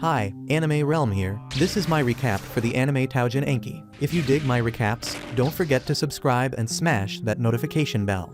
Hi, Anime Realm here. This is my recap for the anime Taujin Enki. If you dig my recaps, don't forget to subscribe and smash that notification bell.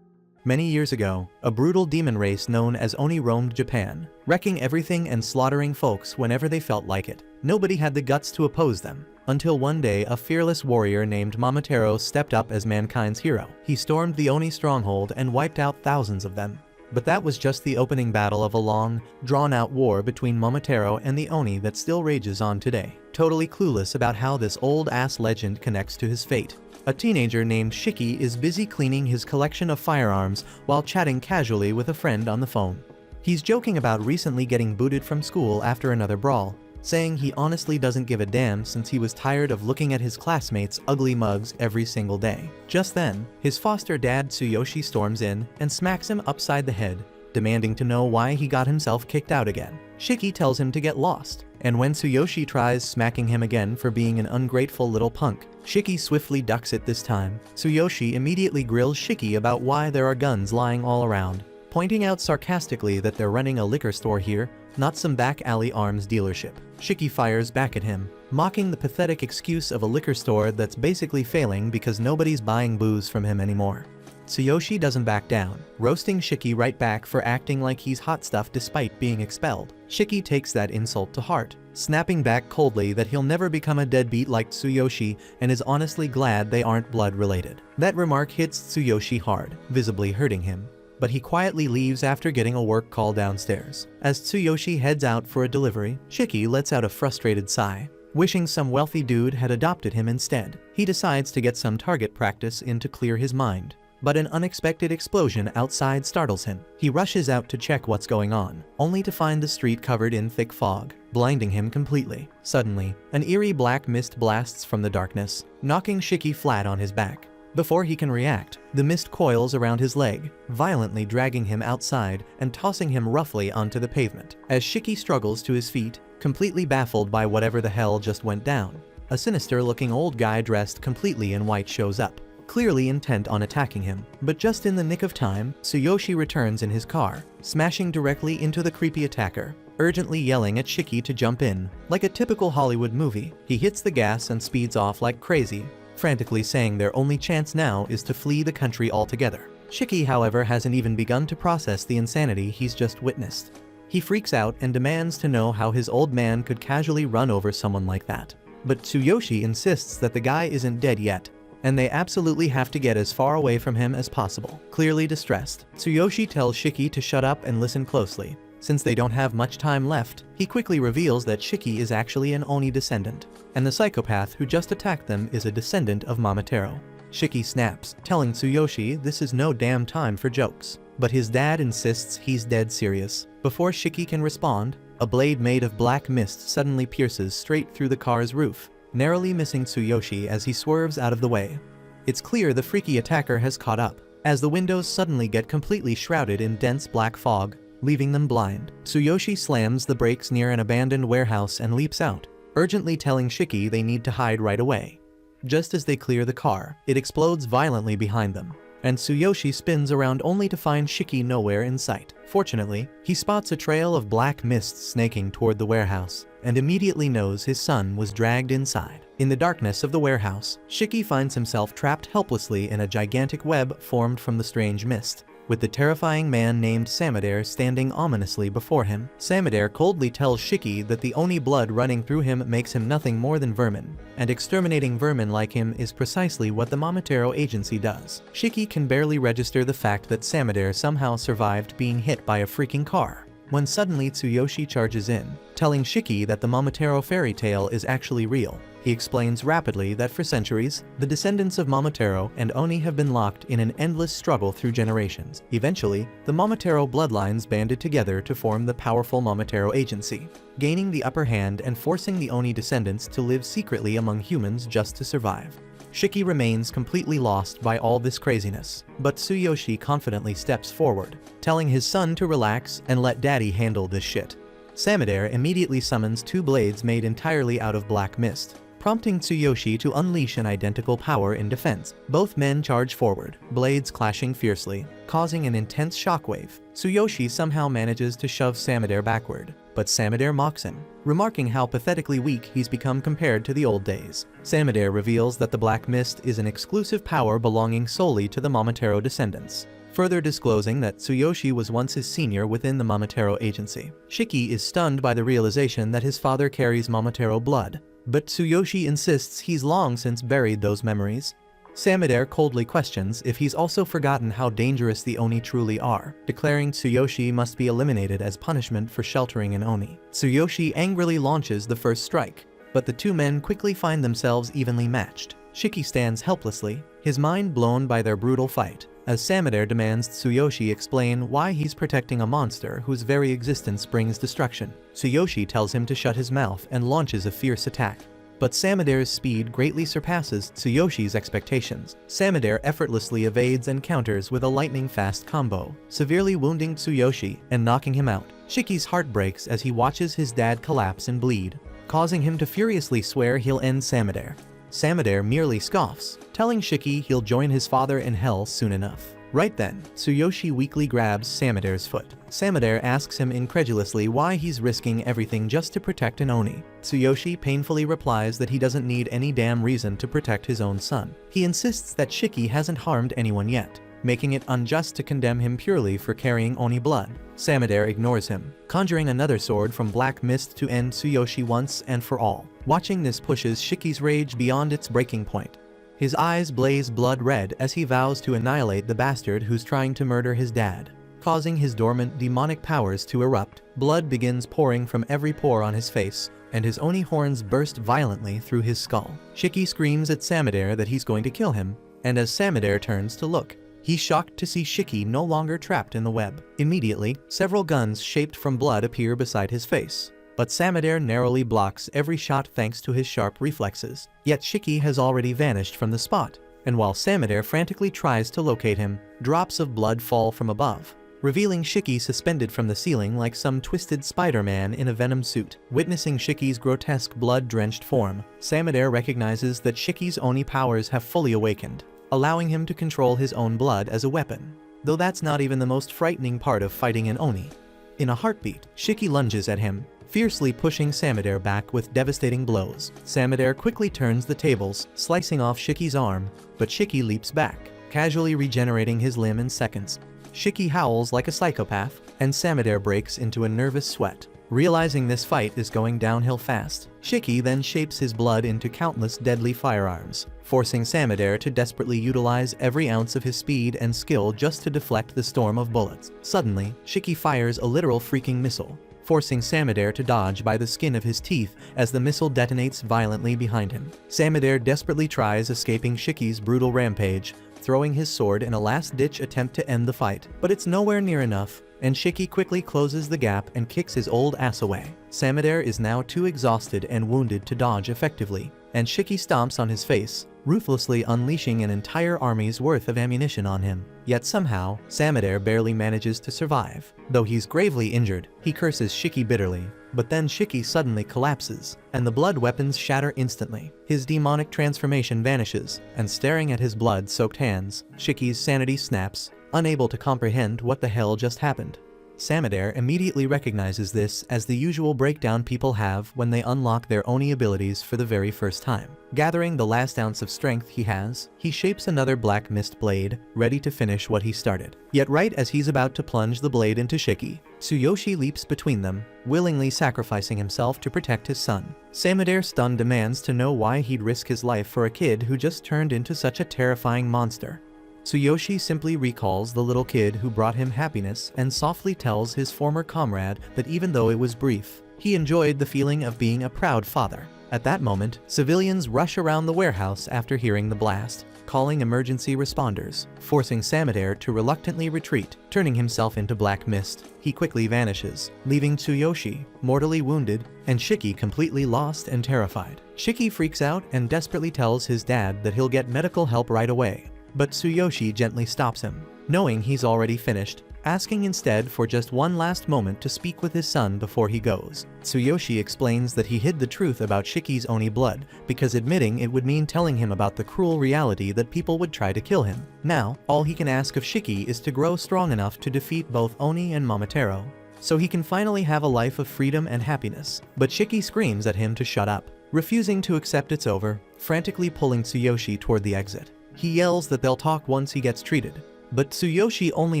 Many years ago, a brutal demon race known as Oni roamed Japan, wrecking everything and slaughtering folks whenever they felt like it. Nobody had the guts to oppose them, until one day a fearless warrior named Momotaro stepped up as mankind's hero. He stormed the Oni stronghold and wiped out thousands of them. But that was just the opening battle of a long, drawn-out war between Momotaro and the Oni that still rages on today. Totally clueless about how this old-ass legend connects to his fate, a teenager named Shiki is busy cleaning his collection of firearms while chatting casually with a friend on the phone. He's joking about recently getting booted from school after another brawl, saying he honestly doesn't give a damn since he was tired of looking at his classmates' ugly mugs every single day. Just then, his foster dad Tsuyoshi storms in and smacks him upside the head, demanding to know why he got himself kicked out again. Shiki tells him to get lost, and when Tsuyoshi tries smacking him again for being an ungrateful little punk, Shiki swiftly ducks it this time. Tsuyoshi immediately grills Shiki about why there are guns lying all around, pointing out sarcastically that they're running a liquor store here, not some back alley arms dealership. Shiki fires back at him, mocking the pathetic excuse of a liquor store that's basically failing because nobody's buying booze from him anymore. Tsuyoshi doesn't back down, roasting Shiki right back for acting like he's hot stuff despite being expelled. Shiki takes that insult to heart, snapping back coldly that he'll never become a deadbeat like Tsuyoshi and is honestly glad they aren't blood related. That remark hits Tsuyoshi hard, visibly hurting him, but he quietly leaves after getting a work call downstairs. As Tsuyoshi heads out for a delivery, Shiki lets out a frustrated sigh, wishing some wealthy dude had adopted him instead. He decides to get some target practice in to clear his mind, but an unexpected explosion outside startles him. He rushes out to check what's going on, only to find the street covered in thick fog, blinding him completely. Suddenly, an eerie black mist blasts from the darkness, knocking Shiki flat on his back. Before he can react, the mist coils around his leg, violently dragging him outside and tossing him roughly onto the pavement. As Shiki struggles to his feet, completely baffled by whatever the hell just went down, a sinister-looking old guy dressed completely in white shows up, clearly intent on attacking him. But just in the nick of time, Tsuyoshi returns in his car, smashing directly into the creepy attacker, urgently yelling at Shiki to jump in. Like a typical Hollywood movie, he hits the gas and speeds off like crazy, frantically saying their only chance now is to flee the country altogether. Shiki, however, hasn't even begun to process the insanity he's just witnessed. He freaks out and demands to know how his old man could casually run over someone like that. But Tsuyoshi insists that the guy isn't dead yet, and they absolutely have to get as far away from him as possible. Clearly distressed, Tsuyoshi tells Shiki to shut up and listen closely. Since they don't have much time left, he quickly reveals that Shiki is actually an Oni descendant, and the psychopath who just attacked them is a descendant of Momotaro. Shiki snaps, telling Tsuyoshi this is no damn time for jokes, but his dad insists he's dead serious. Before Shiki can respond, a blade made of black mist suddenly pierces straight through the car's roof, narrowly missing Tsuyoshi as he swerves out of the way. It's clear the freaky attacker has caught up, as the windows suddenly get completely shrouded in dense black fog, leaving them blind. Tsuyoshi slams the brakes near an abandoned warehouse and leaps out, urgently telling Shiki they need to hide right away. Just as they clear the car, it explodes violently behind them, and Tsuyoshi spins around only to find Shiki nowhere in sight. Fortunately, he spots a trail of black mist snaking toward the warehouse, and immediately knows his son was dragged inside. In the darkness of the warehouse, Shiki finds himself trapped helplessly in a gigantic web formed from the strange mist, with the terrifying man named Samadare standing ominously before him. Samadare coldly tells Shiki that the Oni blood running through him makes him nothing more than vermin, and exterminating vermin like him is precisely what the Momotaro agency does. Shiki can barely register the fact that Samadare somehow survived being hit by a freaking car, when suddenly Tsuyoshi charges in, telling Shiki that the Momotaro fairy tale is actually real. He explains rapidly that for centuries, the descendants of Momotaro and Oni have been locked in an endless struggle through generations. Eventually, the Momotaro bloodlines banded together to form the powerful Momotaro agency, gaining the upper hand and forcing the Oni descendants to live secretly among humans just to survive. Shiki remains completely lost by all this craziness, but Tsuyoshi confidently steps forward, telling his son to relax and let daddy handle this shit. Samadare immediately summons two blades made entirely out of black mist, prompting Tsuyoshi to unleash an identical power in defense. Both men charge forward, blades clashing fiercely, causing an intense shockwave. Tsuyoshi somehow manages to shove Samadare backward, but Samadare mocks him, remarking how pathetically weak he's become compared to the old days. Samadare reveals that the Black Mist is an exclusive power belonging solely to the Momotaro descendants, further disclosing that Tsuyoshi was once his senior within the Momotaro agency. Shiki is stunned by the realization that his father carries Momotaro blood, but Tsuyoshi insists he's long since buried those memories. Samadare coldly questions if he's also forgotten how dangerous the Oni truly are, declaring Tsuyoshi must be eliminated as punishment for sheltering an Oni. Tsuyoshi angrily launches the first strike, but the two men quickly find themselves evenly matched. Shiki stands helplessly, his mind blown by their brutal fight, as Samadare demands Tsuyoshi explain why he's protecting a monster whose very existence brings destruction. Tsuyoshi tells him to shut his mouth and launches a fierce attack. But Samadare's speed greatly surpasses Tsuyoshi's expectations. Samadare effortlessly evades and counters with a lightning-fast combo, severely wounding Tsuyoshi and knocking him out. Shiki's heart breaks as he watches his dad collapse and bleed, causing him to furiously swear he'll end Samadare. Samadare merely scoffs, telling Shiki he'll join his father in hell soon enough. Right then, Tsuyoshi weakly grabs Samadare's foot. Samadare asks him incredulously why he's risking everything just to protect an Oni. Tsuyoshi painfully replies that he doesn't need any damn reason to protect his own son. He insists that Shiki hasn't harmed anyone yet, making it unjust to condemn him purely for carrying Oni blood. Samadare ignores him, conjuring another sword from Black Mist to end Tsuyoshi once and for all. Watching this pushes Shiki's rage beyond its breaking point. His eyes blaze blood red as he vows to annihilate the bastard who's trying to murder his dad. Causing his dormant demonic powers to erupt, blood begins pouring from every pore on his face, and his Oni horns burst violently through his skull. Shiki screams at Samadare that he's going to kill him, and as Samadare turns to look, he's shocked to see Shiki no longer trapped in the web. Immediately, several guns shaped from blood appear beside his face, but Samadare narrowly blocks every shot thanks to his sharp reflexes. Yet Shiki has already vanished from the spot, and while Samadare frantically tries to locate him, drops of blood fall from above, revealing Shiki suspended from the ceiling like some twisted Spider-Man in a Venom suit. Witnessing Shiki's grotesque blood-drenched form, Samadare recognizes that Shiki's Oni powers have fully awakened, allowing him to control his own blood as a weapon. Though that's not even the most frightening part of fighting an Oni. In a heartbeat, Shiki lunges at him, fiercely pushing Samadare back with devastating blows. Samadare quickly turns the tables, slicing off Shiki's arm, but Shiki leaps back, casually regenerating his limb in seconds. Shiki howls like a psychopath, and Samadare breaks into a nervous sweat. Realizing this fight is going downhill fast, Shiki then shapes his blood into countless deadly firearms, forcing Samadare to desperately utilize every ounce of his speed and skill just to deflect the storm of bullets. Suddenly, Shiki fires a literal freaking missile, forcing Samadare to dodge by the skin of his teeth as the missile detonates violently behind him. Samadare desperately tries escaping Shiki's brutal rampage, throwing his sword in a last-ditch attempt to end the fight, but it's nowhere near enough, and Shiki quickly closes the gap and kicks his old ass away. Samadare is now too exhausted and wounded to dodge effectively, and Shiki stomps on his face, ruthlessly unleashing an entire army's worth of ammunition on him. Yet somehow, Samadare barely manages to survive. Though he's gravely injured, he curses Shiki bitterly, but then Shiki suddenly collapses, and the blood weapons shatter instantly. His demonic transformation vanishes, and staring at his blood-soaked hands, Shiki's sanity snaps, unable to comprehend what the hell just happened. Samadare immediately recognizes this as the usual breakdown people have when they unlock their Oni abilities for the very first time. Gathering the last ounce of strength he has, he shapes another Black Mist blade, ready to finish what he started. Yet right as he's about to plunge the blade into Shiki, Tsuyoshi leaps between them, willingly sacrificing himself to protect his son. Samadare stunned demands to know why he'd risk his life for a kid who just turned into such a terrifying monster. Tsuyoshi simply recalls the little kid who brought him happiness and softly tells his former comrade that even though it was brief, he enjoyed the feeling of being a proud father. At that moment, civilians rush around the warehouse after hearing the blast, calling emergency responders, forcing Samadare to reluctantly retreat. Turning himself into Black Mist, he quickly vanishes, leaving Tsuyoshi mortally wounded and Shiki completely lost and terrified. Shiki freaks out and desperately tells his dad that he'll get medical help right away. But Tsuyoshi gently stops him, knowing he's already finished, asking instead for just one last moment to speak with his son before he goes. Tsuyoshi explains that he hid the truth about Shiki's Oni blood because admitting it would mean telling him about the cruel reality that people would try to kill him. Now, all he can ask of Shiki is to grow strong enough to defeat both Oni and Momotaro. so he can finally have a life of freedom and happiness. But Shiki screams at him to shut up, refusing to accept it's over, frantically pulling Tsuyoshi toward the exit. He yells that they'll talk once he gets treated, but Tsuyoshi only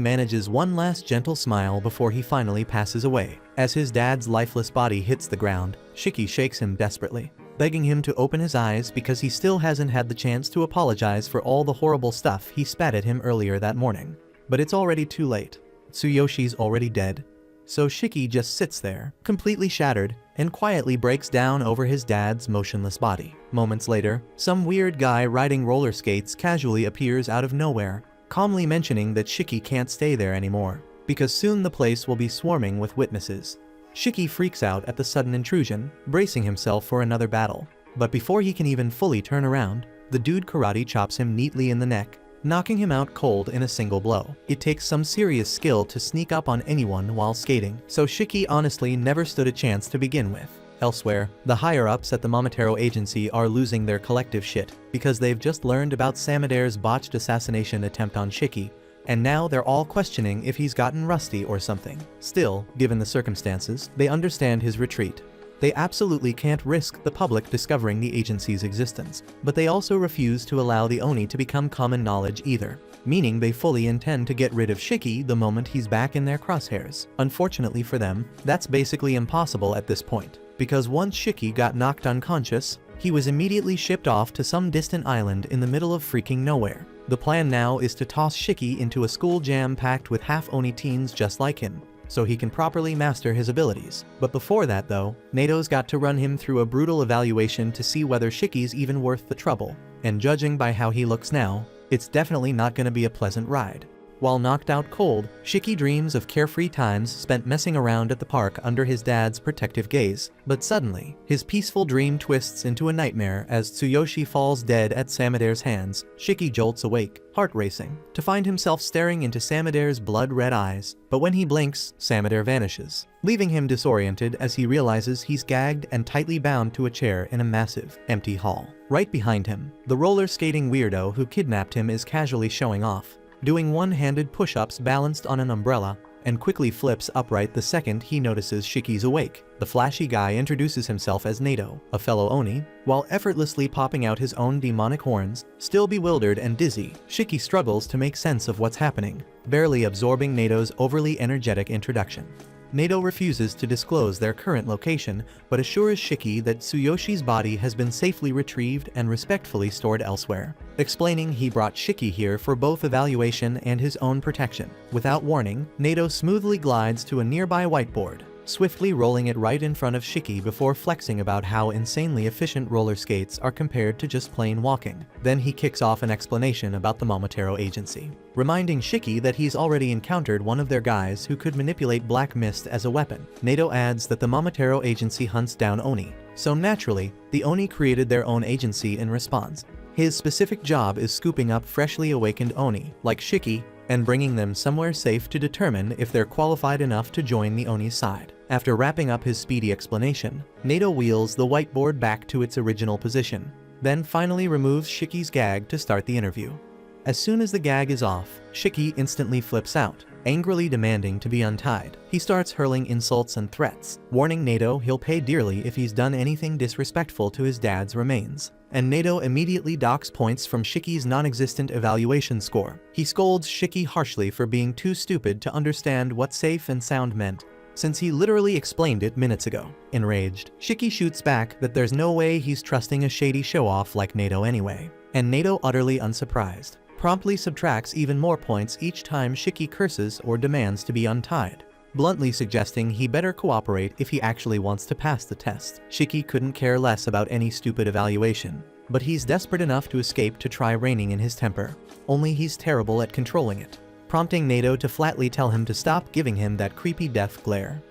manages one last gentle smile before he finally passes away. As his dad's lifeless body hits the ground, Shiki shakes him desperately, begging him to open his eyes because he still hasn't had the chance to apologize for all the horrible stuff he spat at him earlier that morning. But it's already too late. Tsuyoshi's already dead. So Shiki just sits there, completely shattered, and quietly breaks down over his dad's motionless body. Moments later, some weird guy riding roller skates casually appears out of nowhere, calmly mentioning that Shiki can't stay there anymore, because soon the place will be swarming with witnesses. Shiki freaks out at the sudden intrusion, bracing himself for another battle. But before he can even fully turn around, the dude karate chops him neatly in the neck, knocking him out cold in a single blow. It takes some serious skill to sneak up on anyone while skating, so Shiki honestly never stood a chance to begin with. Elsewhere, the higher-ups at the Momotaro agency are losing their collective shit, because they've just learned about Samadere's botched assassination attempt on Shiki, and now they're all questioning if he's gotten rusty or something. Still, given the circumstances, they understand his retreat. They absolutely can't risk the public discovering the agency's existence, but they also refuse to allow the Oni to become common knowledge either, meaning they fully intend to get rid of Shiki the moment he's back in their crosshairs. Unfortunately for them, that's basically impossible at this point, because once Shiki got knocked unconscious, he was immediately shipped off to some distant island in the middle of freaking nowhere. The plan now is to toss Shiki into a school jam packed with half-Oni teens just like him, so he can properly master his abilities. But before that though, Nato's got to run him through a brutal evaluation to see whether Shiki's even worth the trouble, and judging by how he looks now, it's definitely not gonna be a pleasant ride. While knocked out cold, Shiki dreams of carefree times spent messing around at the park under his dad's protective gaze, but suddenly, his peaceful dream twists into a nightmare as Tsuyoshi falls dead at Samadere's hands. Shiki jolts awake, heart racing, to find himself staring into Samadere's blood-red eyes, but when he blinks, Samadere vanishes, leaving him disoriented as he realizes he's gagged and tightly bound to a chair in a massive, empty hall. Right behind him, the roller skating weirdo who kidnapped him is casually showing off, doing one-handed push-ups balanced on an umbrella, and quickly flips upright the second he notices Shiki's awake. The flashy guy introduces himself as Nato, a fellow Oni, while effortlessly popping out his own demonic horns. Still bewildered and dizzy, Shiki struggles to make sense of what's happening, barely absorbing Nato's overly energetic introduction. Nato refuses to disclose their current location, but assures Shiki that Tsuyoshi's body has been safely retrieved and respectfully stored elsewhere, explaining he brought Shiki here for both evaluation and his own protection. Without warning, Nato smoothly glides to a nearby whiteboard, swiftly rolling it right in front of Shiki before flexing about how insanely efficient roller skates are compared to just plain walking. Then he kicks off an explanation about the Momotaro agency, reminding Shiki that he's already encountered one of their guys who could manipulate black mist as a weapon. Nato adds that the Momotaro agency hunts down Oni, so naturally, the Oni created their own agency in response. His specific job is scooping up freshly awakened Oni, like Shiki, and bringing them somewhere safe to determine if they're qualified enough to join the Oni's side. After wrapping up his speedy explanation, Nato wheels the whiteboard back to its original position, then finally removes Shiki's gag to start the interview. As soon as the gag is off, Shiki instantly flips out, angrily demanding to be untied. He starts hurling insults and threats, warning Nato he'll pay dearly if he's done anything disrespectful to his dad's remains. And Nato immediately docks points from Shiki's non-existent evaluation score. He scolds Shiki harshly for being too stupid to understand what safe and sound meant, since he literally explained it minutes ago. Enraged, Shiki shoots back that there's no way he's trusting a shady show-off like Nato anyway, and Nato, utterly unsurprised, promptly subtracts even more points each time Shiki curses or demands to be untied, bluntly suggesting he better cooperate if he actually wants to pass the test. Shiki couldn't care less about any stupid evaluation, but he's desperate enough to escape to try reining in his temper, only he's terrible at controlling it, prompting Nato to flatly tell him to stop giving him that creepy death glare.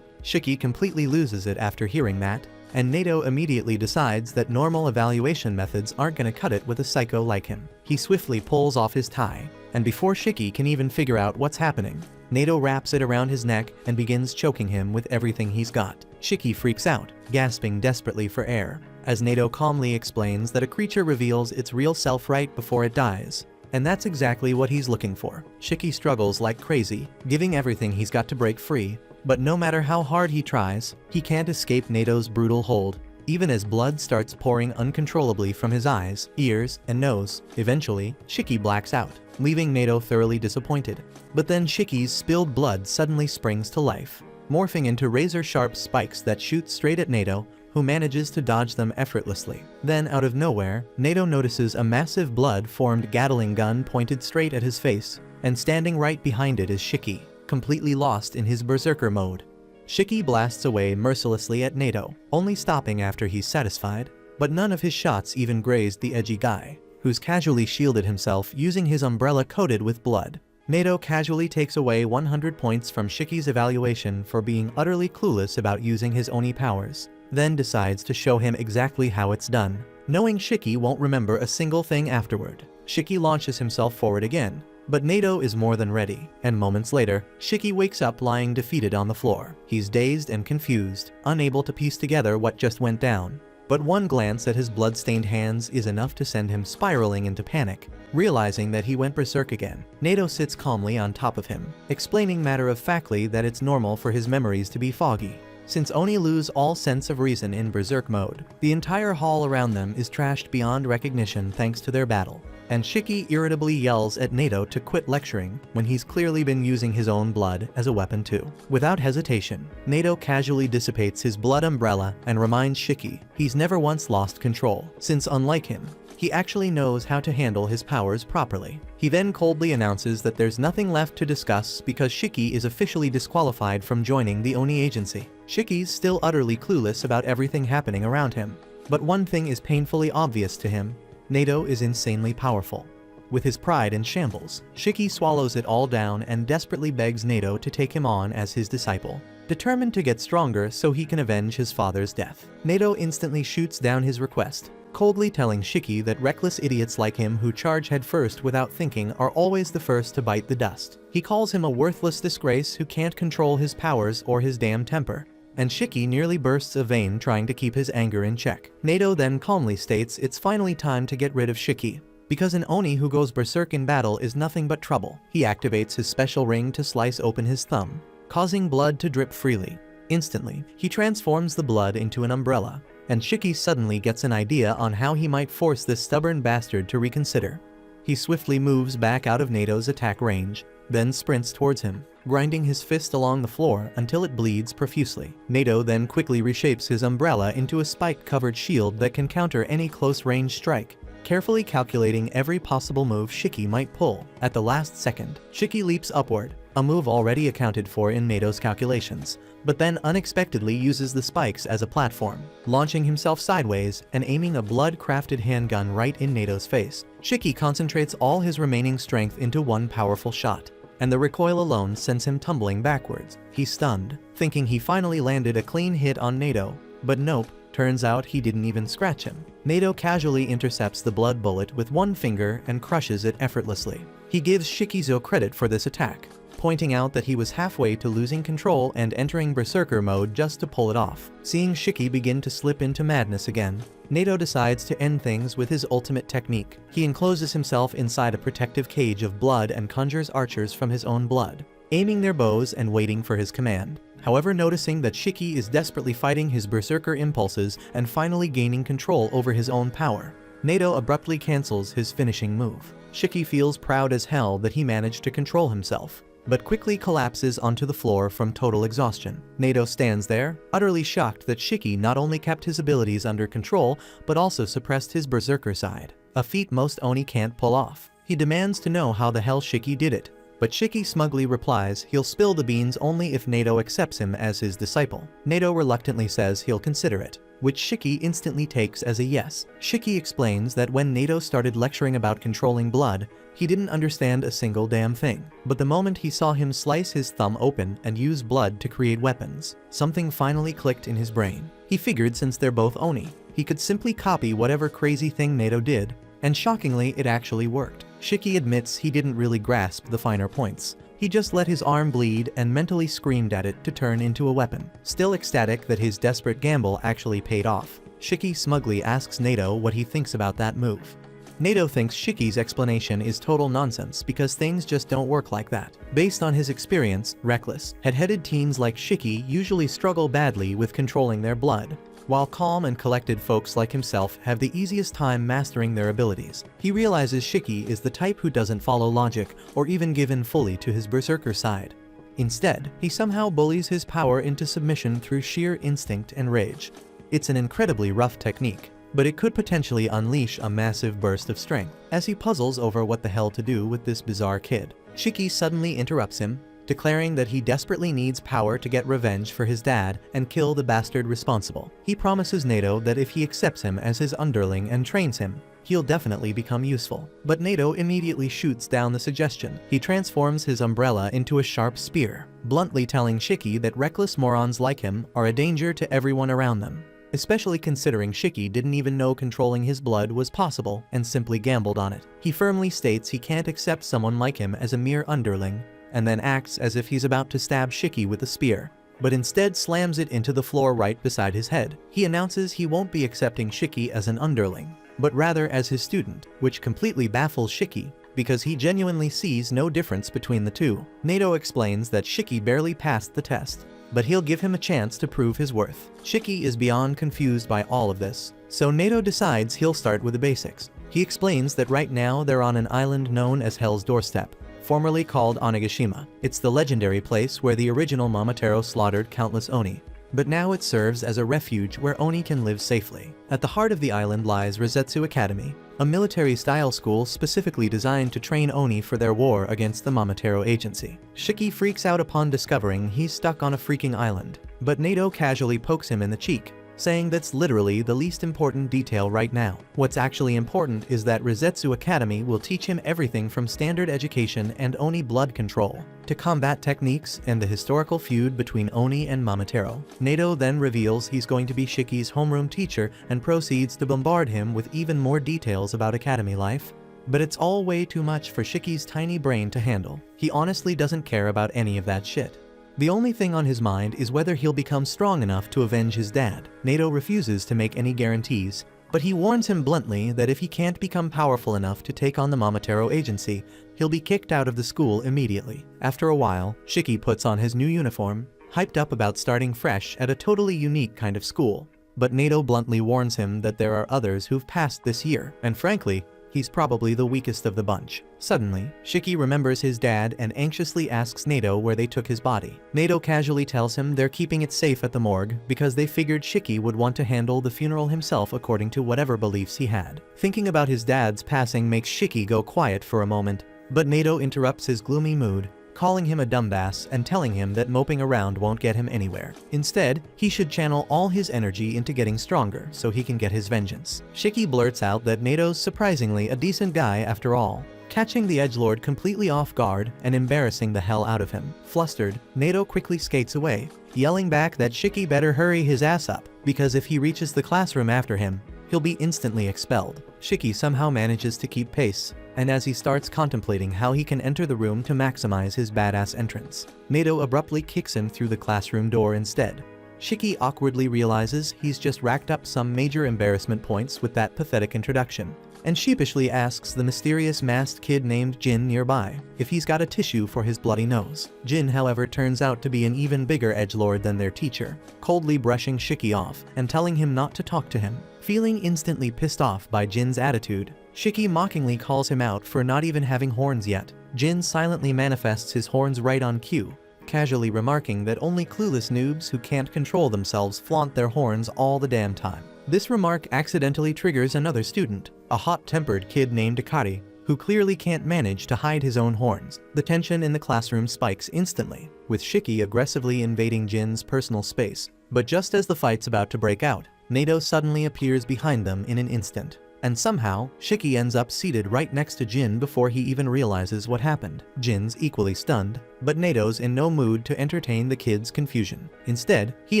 Shiki completely loses it after hearing that, and Nato immediately decides that normal evaluation methods aren't gonna cut it with a psycho like him. He swiftly pulls off his tie, and before Shiki can even figure out what's happening, Nato wraps it around his neck and begins choking him with everything he's got. Shiki freaks out, gasping desperately for air, as Nato calmly explains that a creature reveals its real self right before it dies, and that's exactly what he's looking for. Shiki struggles like crazy, giving everything he's got to break free, But no matter how hard he tries, he can't escape Nato's brutal hold. Even as blood starts pouring uncontrollably from his eyes, ears, and nose, eventually, Shiki blacks out, leaving Nato thoroughly disappointed. But then Shiki's spilled blood suddenly springs to life, morphing into razor-sharp spikes that shoot straight at Nato, who manages to dodge them effortlessly. Then, out of nowhere, Nato notices a massive blood-formed Gatling gun pointed straight at his face, and standing right behind it is Shiki, completely lost in his berserker mode. Shiki blasts away mercilessly at Nato, only stopping after he's satisfied, but none of his shots even grazed the edgy guy, who's casually shielded himself using his umbrella coated with blood. Nato casually takes away 100 points from Shiki's evaluation for being utterly clueless about using his Oni powers, then decides to show him exactly how it's done. Knowing Shiki won't remember a single thing afterward, Shiki launches himself forward again, but Nato is more than ready, and moments later, Shiki wakes up lying defeated on the floor. He's dazed and confused, unable to piece together what just went down. But one glance at his blood-stained hands is enough to send him spiraling into panic. Realizing that he went berserk again, Nato sits calmly on top of him, explaining matter-of-factly that it's normal for his memories to be foggy. Since Oni lose all sense of reason in berserk mode, the entire hall around them is trashed beyond recognition thanks to their battle. And Shiki irritably yells at Nato to quit lecturing when he's clearly been using his own blood as a weapon too. Without hesitation, Nato casually dissipates his blood umbrella and reminds Shiki he's never once lost control, since unlike him, he actually knows how to handle his powers properly. He then coldly announces that there's nothing left to discuss because Shiki is officially disqualified from joining the Oni agency. Shiki's still utterly clueless about everything happening around him, but one thing is painfully obvious to him: Nato is insanely powerful. With his pride in shambles, Shiki swallows it all down and desperately begs Nato to take him on as his disciple, determined to get stronger so he can avenge his father's death. Nato instantly shoots down his request, coldly telling Shiki that reckless idiots like him who charge headfirst without thinking are always the first to bite the dust. He calls him a worthless disgrace who can't control his powers or his damn temper, and Shiki nearly bursts a vein trying to keep his anger in check. Nato then calmly states it's finally time to get rid of Shiki, because an Oni who goes berserk in battle is nothing but trouble. He activates his special ring to slice open his thumb, causing blood to drip freely. Instantly, he transforms the blood into an umbrella, and Shiki suddenly gets an idea on how he might force this stubborn bastard to reconsider. He swiftly moves back out of Nato's attack range, then sprints towards him, grinding his fist along the floor until it bleeds profusely. Nato then quickly reshapes his umbrella into a spike-covered shield that can counter any close-range strike, carefully calculating every possible move Shiki might pull. At the last second, Shiki leaps upward, a move already accounted for in Nato's calculations, but then unexpectedly uses the spikes as a platform, launching himself sideways and aiming a blood-crafted handgun right in Nato's face. Shiki concentrates all his remaining strength into one powerful shot, and the recoil alone sends him tumbling backwards. He's stunned, thinking he finally landed a clean hit on Nato, but nope, turns out he didn't even scratch him. Nato casually intercepts the blood bullet with one finger and crushes it effortlessly. He gives Shikizo credit for this attack, pointing out that he was halfway to losing control and entering berserker mode just to pull it off. Seeing Shiki begin to slip into madness again, Nato decides to end things with his ultimate technique. He encloses himself inside a protective cage of blood and conjures archers from his own blood, aiming their bows and waiting for his command. However, noticing that Shiki is desperately fighting his berserker impulses and finally gaining control over his own power, Nato abruptly cancels his finishing move. Shiki feels proud as hell that he managed to control himself, but quickly collapses onto the floor from total exhaustion. Nato stands there, utterly shocked that Shiki not only kept his abilities under control, but also suppressed his berserker side, a feat most Oni can't pull off. He demands to know how the hell Shiki did it, but Shiki smugly replies he'll spill the beans only if Nato accepts him as his disciple. Nato reluctantly says he'll consider it, which Shiki instantly takes as a yes. Shiki explains that when Nato started lecturing about controlling blood, he didn't understand a single damn thing. But the moment he saw him slice his thumb open and use blood to create weapons, something finally clicked in his brain. He figured since they're both Oni, he could simply copy whatever crazy thing Nato did, and shockingly it actually worked. Shiki admits he didn't really grasp the finer points. He just let his arm bleed and mentally screamed at it to turn into a weapon. Still ecstatic that his desperate gamble actually paid off, Shiki smugly asks Nato what he thinks about that move. Nato thinks Shiki's explanation is total nonsense because things just don't work like that. Based on his experience, reckless, head-headed teens like Shiki usually struggle badly with controlling their blood, while calm and collected folks like himself have the easiest time mastering their abilities. He realizes Shiki is the type who doesn't follow logic or even give in fully to his berserker side. Instead, he somehow bullies his power into submission through sheer instinct and rage. It's an incredibly rough technique, but it could potentially unleash a massive burst of strength. As he puzzles over what the hell to do with this bizarre kid, Shiki suddenly interrupts him, declaring that he desperately needs power to get revenge for his dad and kill the bastard responsible. He promises Nato that if he accepts him as his underling and trains him, he'll definitely become useful. But Nato immediately shoots down the suggestion. He transforms his umbrella into a sharp spear, bluntly telling Shiki that reckless morons like him are a danger to everyone around them, especially considering Shiki didn't even know controlling his blood was possible and simply gambled on it. He firmly states he can't accept someone like him as a mere underling, and then acts as if he's about to stab Shiki with a spear, but instead slams it into the floor right beside his head. He announces he won't be accepting Shiki as an underling, but rather as his student, which completely baffles Shiki because he genuinely sees no difference between the two. Nato explains that Shiki barely passed the test, but he'll give him a chance to prove his worth. Shiki is beyond confused by all of this, so Nato decides he'll start with the basics. He explains that right now they're on an island known as Hell's Doorstep, formerly called Onigashima. It's the legendary place where the original Momotaro slaughtered countless Oni, but now it serves as a refuge where Oni can live safely. At the heart of the island lies Rosetsu Academy, a military-style school specifically designed to train Oni for their war against the Momotaro agency. Shiki freaks out upon discovering he's stuck on a freaking island, but Nato casually pokes him in the cheek, saying that's literally the least important detail right now. What's actually important is that Rosetsu Academy will teach him everything from standard education and Oni blood control to combat techniques and the historical feud between Oni and Momotaro. Nato then reveals he's going to be Shiki's homeroom teacher and proceeds to bombard him with even more details about academy life. But it's all way too much for Shiki's tiny brain to handle. He honestly doesn't care about any of that shit. The only thing on his mind is whether he'll become strong enough to avenge his dad. Nato refuses to make any guarantees, but he warns him bluntly that if he can't become powerful enough to take on the Momotaro agency, he'll be kicked out of the school immediately. After a while, Shiki puts on his new uniform, hyped up about starting fresh at a totally unique kind of school. But Nato bluntly warns him that there are others who've passed this year, and frankly, he's probably the weakest of the bunch. Suddenly, Shiki remembers his dad and anxiously asks Nato where they took his body. Nato casually tells him they're keeping it safe at the morgue because they figured Shiki would want to handle the funeral himself according to whatever beliefs he had. Thinking about his dad's passing makes Shiki go quiet for a moment, but Nato interrupts his gloomy mood, calling him a dumbass and telling him that moping around won't get him anywhere. Instead, he should channel all his energy into getting stronger so he can get his vengeance. Shiki blurts out that Nato's surprisingly a decent guy after all, catching the edgelord completely off guard and embarrassing the hell out of him. Flustered, Nato quickly skates away, yelling back that Shiki better hurry his ass up, because if he reaches the classroom after him, he'll be instantly expelled. Shiki somehow manages to keep pace, and as he starts contemplating how he can enter the room to maximize his badass entrance, Nato abruptly kicks him through the classroom door instead. Shiki awkwardly realizes he's just racked up some major embarrassment points with that pathetic introduction, and sheepishly asks the mysterious masked kid named Jin nearby if he's got a tissue for his bloody nose. Jin, however, turns out to be an even bigger edgelord than their teacher, coldly brushing Shiki off and telling him not to talk to him. Feeling instantly pissed off by Jin's attitude, Shiki mockingly calls him out for not even having horns yet. Jin silently manifests his horns right on cue, casually remarking that only clueless noobs who can't control themselves flaunt their horns all the damn time. This remark accidentally triggers another student, a hot-tempered kid named Akari, who clearly can't manage to hide his own horns. The tension in the classroom spikes instantly, with Shiki aggressively invading Jin's personal space. But just as the fight's about to break out, Nato suddenly appears behind them in an instant. And somehow, Shiki ends up seated right next to Jin before he even realizes what happened. Jin's equally stunned, but Nato's in no mood to entertain the kid's confusion. Instead, he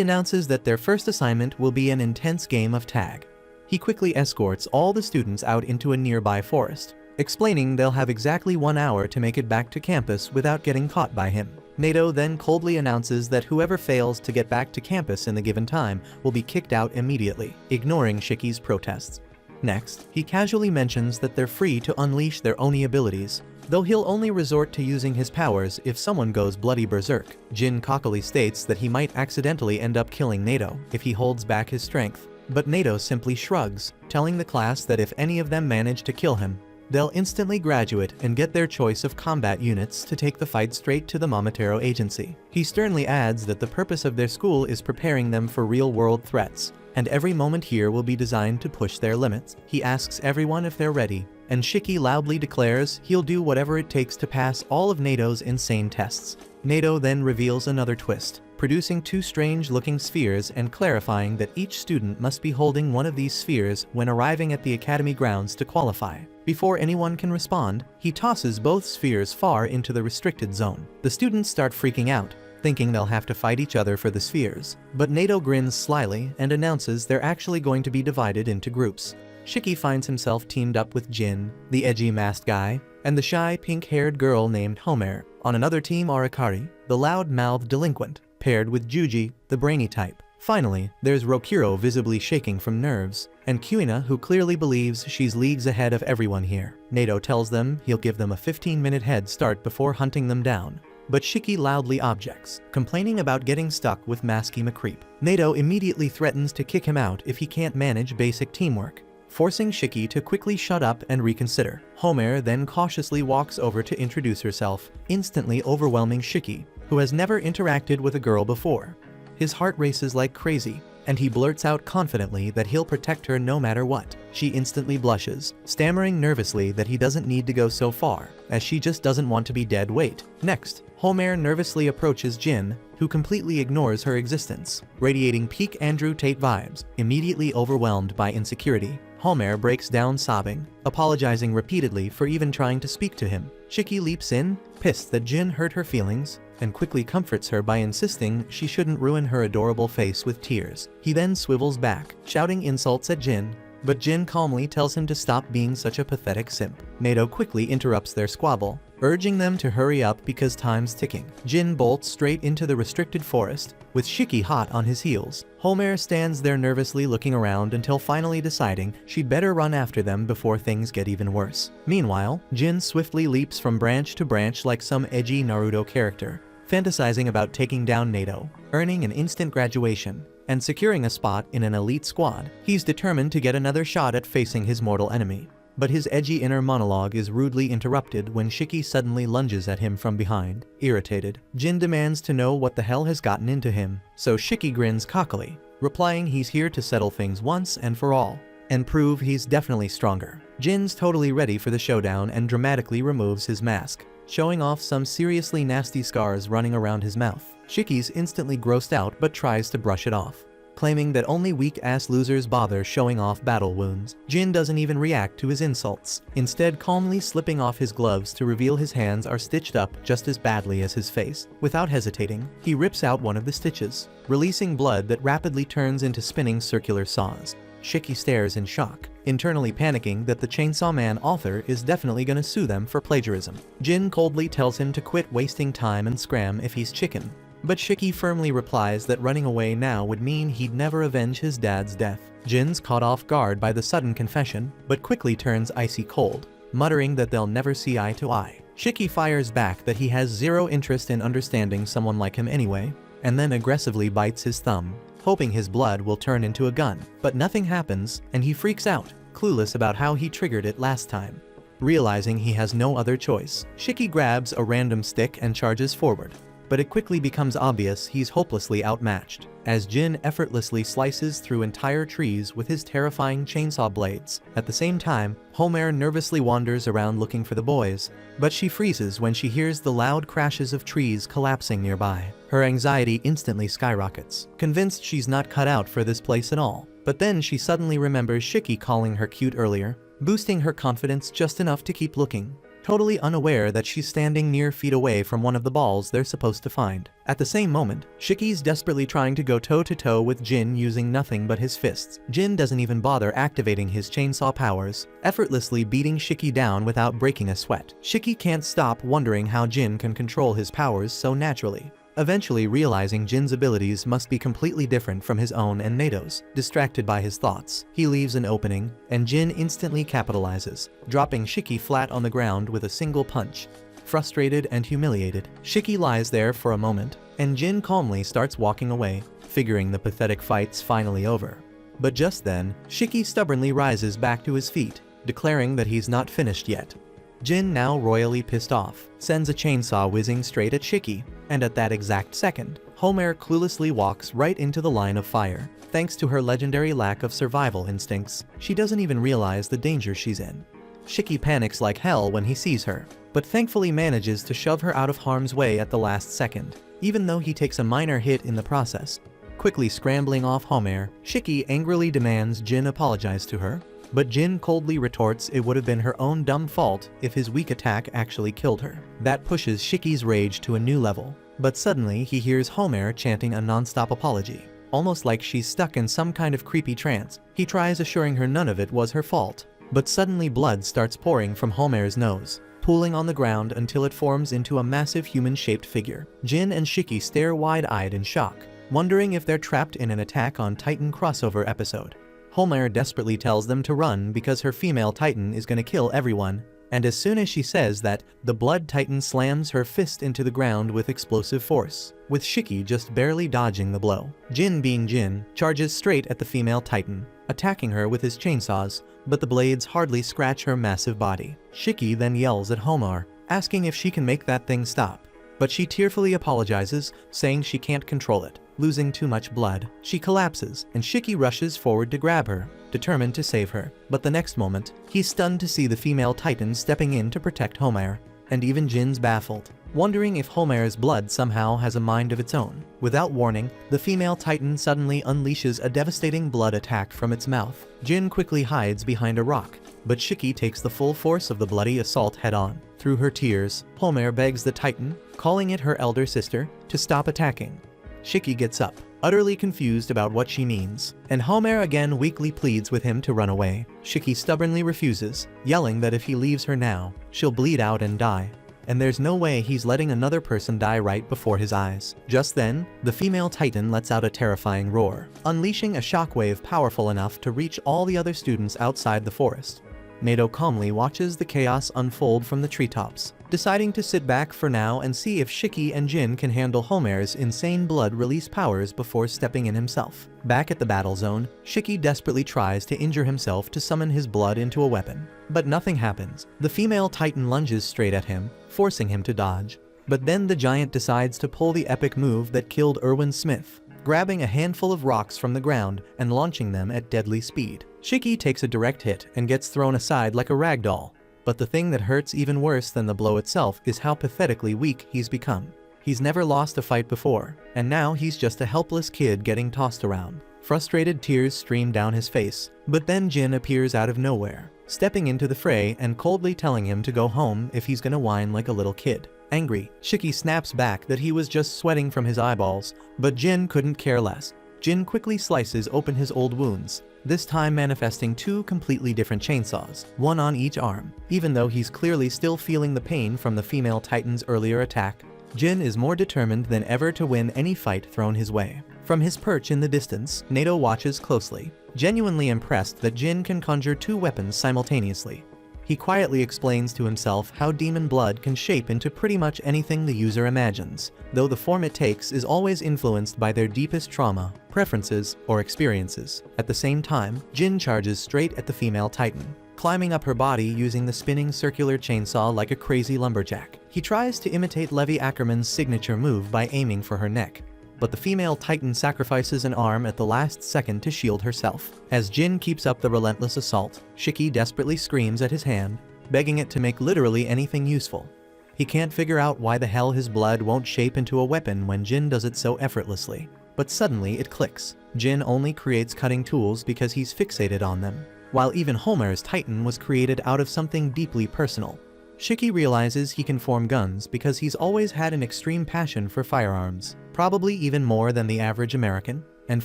announces that their first assignment will be an intense game of tag. He quickly escorts all the students out into a nearby forest, explaining they'll have exactly 1 hour to make it back to campus without getting caught by him. Nato then coldly announces that whoever fails to get back to campus in the given time will be kicked out immediately, ignoring Shiki's protests. Next, he casually mentions that they're free to unleash their Oni abilities, though he'll only resort to using his powers if someone goes bloody berserk. Jin cockily states that he might accidentally end up killing Nato if he holds back his strength, but Nato simply shrugs, telling the class that if any of them manage to kill him, they'll instantly graduate and get their choice of combat units to take the fight straight to the Momotaro Agency. He sternly adds that the purpose of their school is preparing them for real-world threats, and every moment here will be designed to push their limits. He asks everyone if they're ready, and Shiki loudly declares he'll do whatever it takes to pass all of Nato's insane tests. Nato then reveals another twist, producing two strange-looking spheres and clarifying that each student must be holding one of these spheres when arriving at the academy grounds to qualify. Before anyone can respond, he tosses both spheres far into the restricted zone. The students start freaking out, thinking they'll have to fight each other for the spheres, but Nato grins slyly and announces they're actually going to be divided into groups. Shiki finds himself teamed up with Jin, the edgy masked guy, and the shy pink-haired girl named Homer. On another team are Akari, the loud-mouthed delinquent, paired with Juji, the brainy type. Finally, there's Rokiro visibly shaking from nerves, and Kuina who clearly believes she's leagues ahead of everyone here. Nato tells them he'll give them a 15-minute head start before hunting them down, but Shiki loudly objects, complaining about getting stuck with Masky McCreep. Nato immediately threatens to kick him out if he can't manage basic teamwork, forcing Shiki to quickly shut up and reconsider. Homer then cautiously walks over to introduce herself, instantly overwhelming Shiki, who has never interacted with a girl before. His heart races like crazy, and he blurts out confidently that he'll protect her no matter what. She instantly blushes, stammering nervously that he doesn't need to go so far, as she just doesn't want to be dead weight. Next, Homer nervously approaches Jin, who completely ignores her existence, radiating peak Andrew Tate vibes. Immediately overwhelmed by insecurity, Homer breaks down sobbing, apologizing repeatedly for even trying to speak to him. Shiki leaps in, pissed that Jin hurt her feelings, and quickly comforts her by insisting she shouldn't ruin her adorable face with tears. He then swivels back, shouting insults at Jin, but Jin calmly tells him to stop being such a pathetic simp. Nato quickly interrupts their squabble, urging them to hurry up because time's ticking. Jin bolts straight into the restricted forest, with Shiki hot on his heels. Homer stands there nervously looking around until finally deciding she'd better run after them before things get even worse. Meanwhile, Jin swiftly leaps from branch to branch like some edgy Naruto character, fantasizing about taking down Nato, earning an instant graduation, and securing a spot in an elite squad. He's determined to get another shot at facing his mortal enemy. But his edgy inner monologue is rudely interrupted when Shiki suddenly lunges at him from behind. Irritated, Jin demands to know what the hell has gotten into him, so Shiki grins cockily, replying he's here to settle things once and for all, and prove he's definitely stronger. Jin's totally ready for the showdown and dramatically removes his mask, showing off some seriously nasty scars running around his mouth. Shiki's instantly grossed out but tries to brush it off, claiming that only weak-ass losers bother showing off battle wounds. Jin doesn't even react to his insults, instead calmly slipping off his gloves to reveal his hands are stitched up just as badly as his face. Without hesitating, he rips out one of the stitches, releasing blood that rapidly turns into spinning circular saws. Shiki stares in shock, internally panicking that the Chainsaw Man author is definitely gonna sue them for plagiarism. Jin coldly tells him to quit wasting time and scram if he's chicken, but Shiki firmly replies that running away now would mean he'd never avenge his dad's death. Jin's caught off guard by the sudden confession, but quickly turns icy cold, muttering that they'll never see eye to eye. Shiki fires back that he has zero interest in understanding someone like him anyway, and then aggressively bites his thumb, hoping his blood will turn into a gun. But nothing happens, and he freaks out, clueless about how he triggered it last time. Realizing he has no other choice, Shiki grabs a random stick and charges forward, but it quickly becomes obvious he's hopelessly outmatched, as Jin effortlessly slices through entire trees with his terrifying chainsaw blades. At the same time, Homer nervously wanders around looking for the boys, but she freezes when she hears the loud crashes of trees collapsing nearby. Her anxiety instantly skyrockets, convinced she's not cut out for this place at all. But then she suddenly remembers Shiki calling her cute earlier, boosting her confidence just enough to keep looking, totally unaware that she's standing mere feet away from one of the balls they're supposed to find. At the same moment, Shiki's desperately trying to go toe-to-toe with Jin using nothing but his fists. Jin doesn't even bother activating his chainsaw powers, effortlessly beating Shiki down without breaking a sweat. Shiki can't stop wondering how Jin can control his powers so naturally. eventually realizing Jin's abilities must be completely different from his own and NATO's. Distracted by his thoughts, he leaves an opening, and Jin instantly capitalizes, dropping Shiki flat on the ground with a single punch. Frustrated and humiliated, Shiki lies there for a moment, and Jin calmly starts walking away, figuring the pathetic fight's finally over. But just then, Shiki stubbornly rises back to his feet, declaring that he's not finished yet. Jin, now royally pissed off, sends a chainsaw whizzing straight at Shiki, and at that exact second, Homer cluelessly walks right into the line of fire. Thanks to her legendary lack of survival instincts, she doesn't even realize the danger she's in. Shiki panics like hell when he sees her, but thankfully manages to shove her out of harm's way at the last second, even though he takes a minor hit in the process. Quickly scrambling off Homer, Shiki angrily demands Jin apologize to her, but Jin coldly retorts it would have been her own dumb fault if his weak attack actually killed her. That pushes Shiki's rage to a new level, but suddenly he hears Homer chanting a non-stop apology, almost like she's stuck in some kind of creepy trance. He tries assuring her none of it was her fault, but suddenly blood starts pouring from Homer's nose, pooling on the ground until it forms into a massive human-shaped figure. Jin and Shiki stare wide-eyed in shock, wondering if they're trapped in an Attack on Titan crossover episode. Homer desperately tells them to run because her female Titan is gonna kill everyone, and as soon as she says that, the Blood Titan slams her fist into the ground with explosive force, with Shiki just barely dodging the blow. Jin, being Jin, charges straight at the female Titan, attacking her with his chainsaws, but the blades hardly scratch her massive body. Shiki then yells at Homer, asking if she can make that thing stop, but she tearfully apologizes, saying she can't control it. Losing too much blood, she collapses, and Shiki rushes forward to grab her, determined to save her. But the next moment, he's stunned to see the female Titan stepping in to protect Homer, and even Jin's baffled, wondering if Homer's blood somehow has a mind of its own. Without warning, the female Titan suddenly unleashes a devastating blood attack from its mouth. Jin quickly hides behind a rock, but Shiki takes the full force of the bloody assault head-on. Through her tears, Homer begs the Titan, calling it her elder sister, to stop attacking. Shiki gets up, utterly confused about what she means, and Homer again weakly pleads with him to run away. Shiki stubbornly refuses, yelling that if he leaves her now, she'll bleed out and die, and there's no way he's letting another person die right before his eyes. Just then, the female Titan lets out a terrifying roar, unleashing a shockwave powerful enough to reach all the other students outside the forest. NATO calmly watches the chaos unfold from the treetops, deciding to sit back for now and see if Shiki and Jin can handle Homer's insane blood release powers before stepping in himself. Back at the battle zone, Shiki desperately tries to injure himself to summon his blood into a weapon, but nothing happens. The female Titan lunges straight at him, forcing him to dodge. But then the giant decides to pull the epic move that killed Erwin Smith, grabbing a handful of rocks from the ground and launching them at deadly speed. Shiki takes a direct hit and gets thrown aside like a rag doll. But the thing that hurts even worse than the blow itself is how pathetically weak he's become. He's never lost a fight before, and now he's just a helpless kid getting tossed around. Frustrated tears stream down his face, but then Jin appears out of nowhere, stepping into the fray and coldly telling him to go home if he's gonna whine like a little kid. Angry, Shiki snaps back that he was just sweating from his eyeballs, but Jin couldn't care less. Jin quickly slices open his old wounds, this time manifesting two completely different chainsaws, one on each arm. Even though he's clearly still feeling the pain from the female Titan's earlier attack, Jin is more determined than ever to win any fight thrown his way. From his perch in the distance, NATO watches closely, genuinely impressed that Jin can conjure two weapons simultaneously. He quietly explains to himself how demon blood can shape into pretty much anything the user imagines, though the form it takes is always influenced by their deepest trauma, preferences, or experiences. At the same time, Jin charges straight at the female Titan, climbing up her body using the spinning circular chainsaw like a crazy lumberjack. He tries to imitate Levi Ackerman's signature move by aiming for her neck, but the female Titan sacrifices an arm at the last second to shield herself. As Jin keeps up the relentless assault, Shiki desperately screams at his hand, begging it to make literally anything useful. He can't figure out why the hell his blood won't shape into a weapon when Jin does it so effortlessly. But suddenly it clicks. Jin only creates cutting tools because he's fixated on them, while even Homer's Titan was created out of something deeply personal. Shiki realizes he can form guns because he's always had an extreme passion for firearms, probably even more than the average American, and